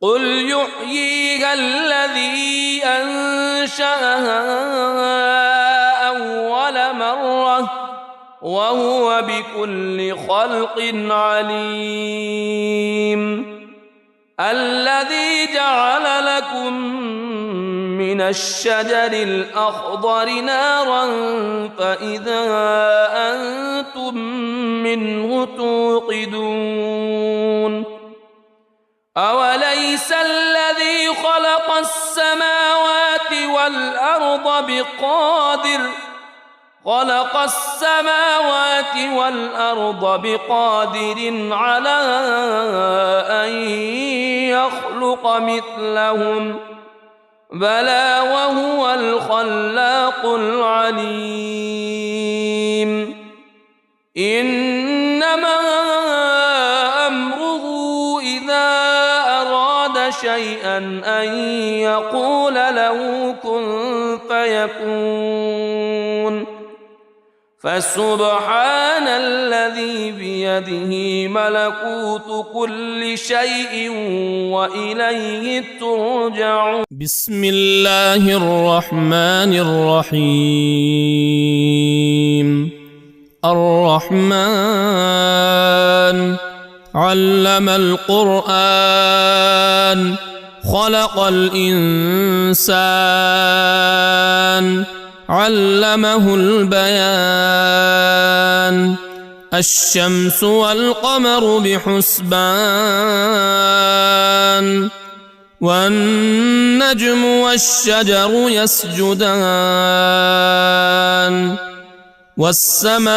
قل يحييها الذي أنشأها أول مرة وهو بكل خلق عليم الذي جعل لكم من الشجر الأخضر نارا فإذا أنتم منه توقدون أوليس الذي خلق السماوات خلق السماوات والأرض بقادر على أن يخلق مثلهم بلى وهو الخلاق العليم إنما أمره إذا أراد شيئا أن يقول له كن فيكون فسبحان الذي بيده ملكوت كل شيء وإليه ترجعون. بسم الله الرحمن الرحيم. الرحمن علم القرآن خلق الإنسان علمه البيان الشمس والقمر بحسبان والنجم والشجر يسجدان والسماء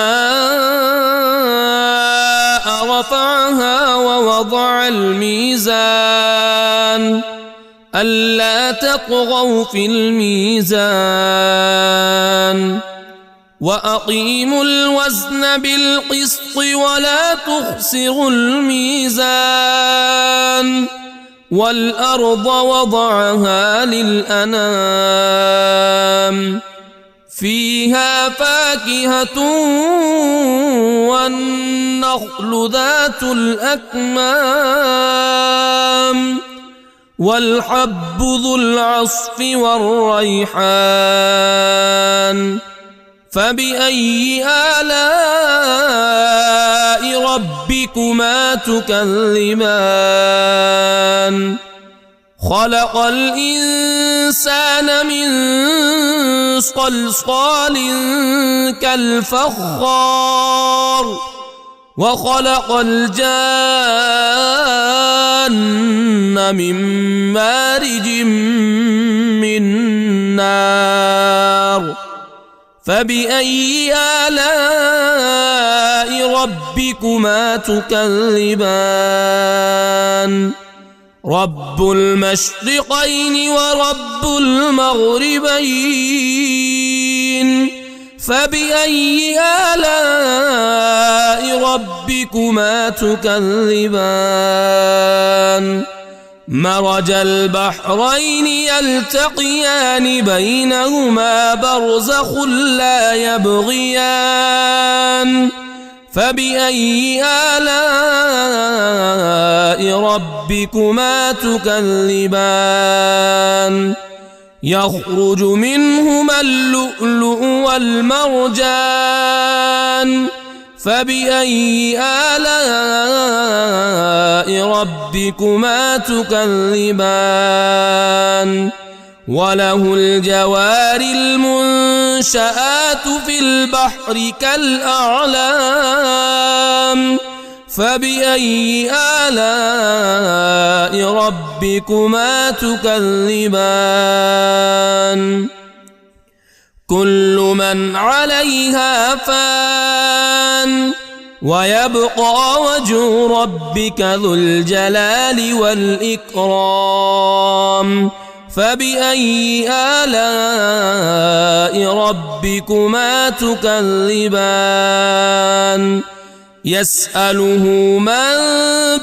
رفعها ووضع الميزان ألا تطغوا في الميزان وأقيموا الوزن بالقسط ولا تخسروا الميزان والأرض وضعها للأنام فيها فاكهة والنخل ذات الأكمام والحب ذو العصف والريحان فبأي آلاء ربكما تكذبان خلق الإنسان من صلصال كالفخار وخلق الجان من مارج من نار فبأي آلاء ربكما تكذبان رب المشرقين ورب المغربين فبأي آلاء ربكما تكذبان مرج البحرين يلتقيان بينهما برزخ لا يبغيان فبأي آلاء ربكما تكذبان يخرج منهما اللؤلؤ والمرجان فبأي آلاء ربكما تكذبان وله الجوار المنشآت في البحر كالأعلام فبأي آلاء ربكما تكذبان كل من عليها فان ويبقى وجه ربك ذو الجلال والإكرام فبأي آلاء ربكما تكذبان يسأله من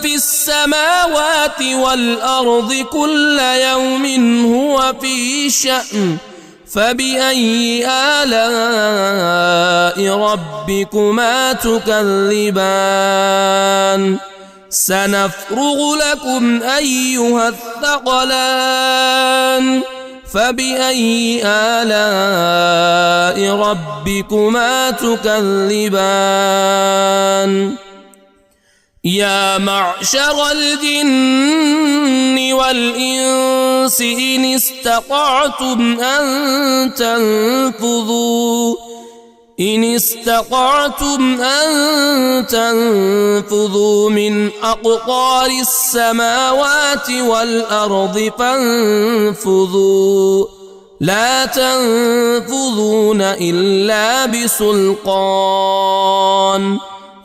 في السماوات والأرض كل يوم هو في شأن فبأي آلاء ربكما تكذبان سنفرغ لكم أيها الثقلان فبأي آلاء ربكما تكذبان يا معشر الجن والإنس إن استطعتم أن تنفذوا من أقطار السماوات والأرض فانفذوا لا تنفذون إلا بسلطان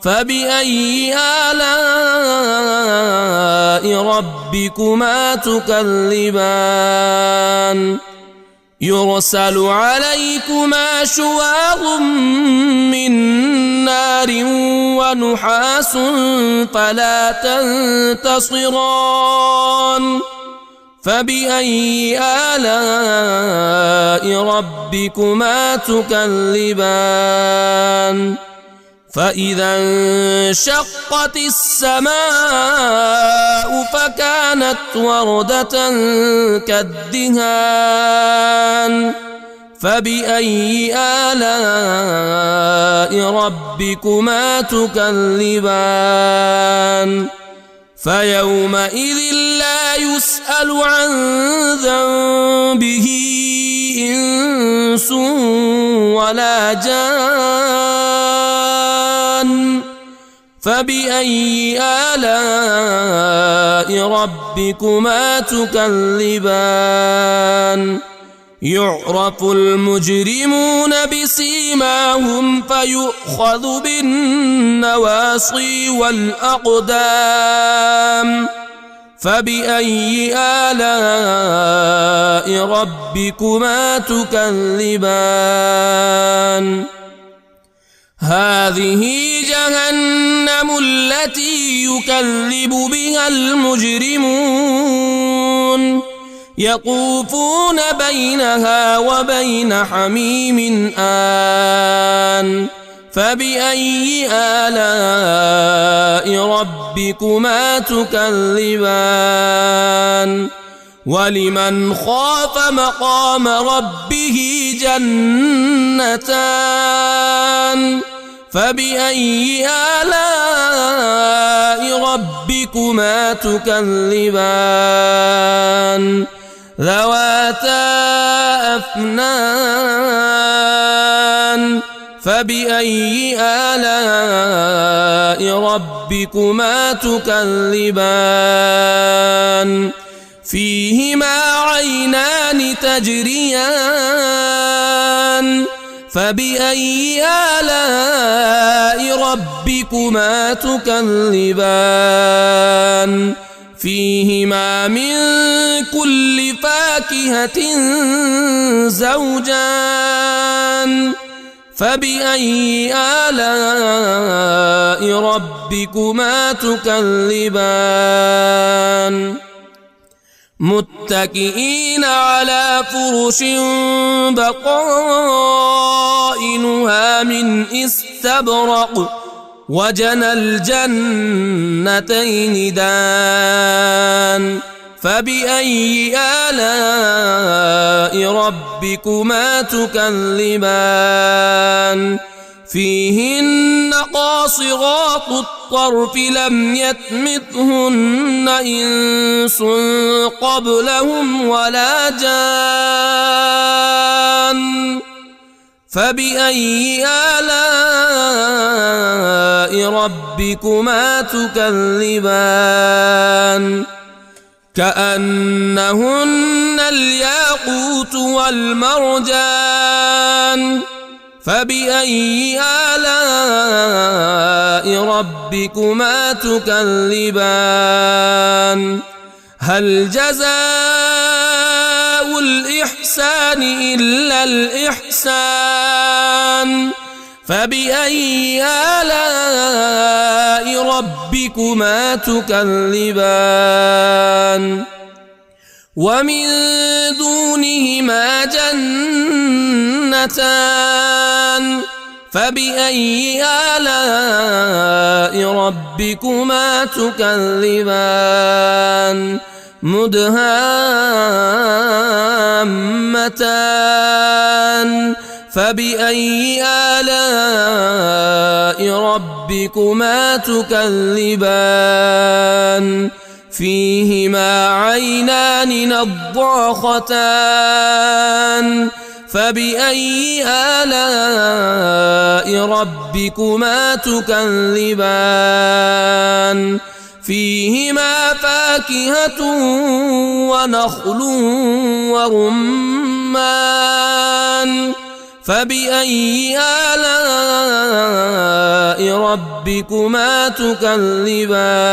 فبأي آلاء ربكما تكذبان يرسل عليكما شواظ من نار ونحاس فلا تنتصران فبأي آلاء ربكما تكذبان فإذا انشقت السماء فكانت وردة كالدهان فبأي آلاء ربكما تكذبان فيومئذ لا يسأل عن ذنبه إنس ولا جان فبأي آلاء ربكما تكذبان يعرف المجرمون بسيماهم فيؤخذ بالنواصي والأقدام فبأي آلاء ربكما تكذبان هذه جهنم التي يكذب بها المجرمون يطوفون بينها وبين حميم آن فبأي آلاء ربكما تكذبان ولمن خاف مقام ربه جنتان فبأي آلاء ربكما تكذبان ذواتا أفنان فبأي آلاء ربكما تكذبان فيهما عينان تجريان فبأي آلاء ربكما تكذبان فيهما من كل فاكهة زوجان فبأي آلاء ربكما تكذبان متكئين على فرش بطائنها من استبرق وجنى الجنتين دان فبأي آلاء ربكما تكذبان فيهن قاصرات الطرف لم يطمثهن إنس قبلهم ولا جان فبأي آلاء ربكما تكذبان كأنهن الياقوت والمرجان فبأي آلاء ربكما تكذبان هل جزاء الإحسان إلا الإحسان فبأي آلاء ربكما تكذبان ومن دونهما جنتان فبأي آلاء ربكما تكذبان مدهامتان فبأي آلاء ربكما تكذبان فيهما عينان نضاختان فبأي آلاء ربكما تكذبان فيهما فاكهة ونخل ورمان ورمان فبأي آلاء ربكما تكذبان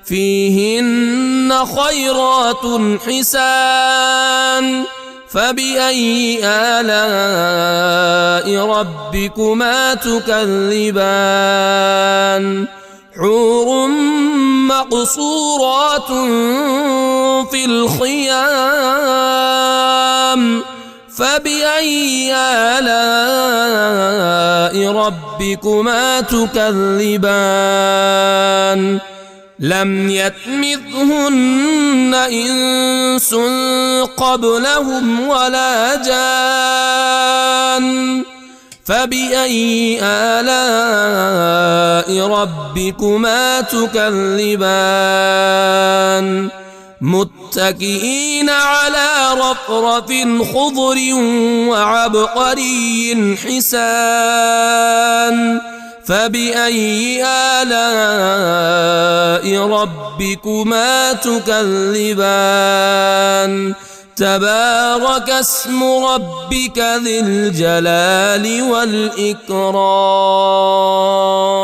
فيهن خيرات حسان فبأي آلاء ربكما تكذبان حور مقصورات في الخيام فبأي آلاء ربكما تكذبان لم يطمثهن إنس قبلهم ولا جان فبأي آلاء ربكما تكذبان متكئين على رفرف خضر وعبقري حسان فبأي آلاء ربكما تكذبان تبارك اسم ربك ذي الجلال والإكرام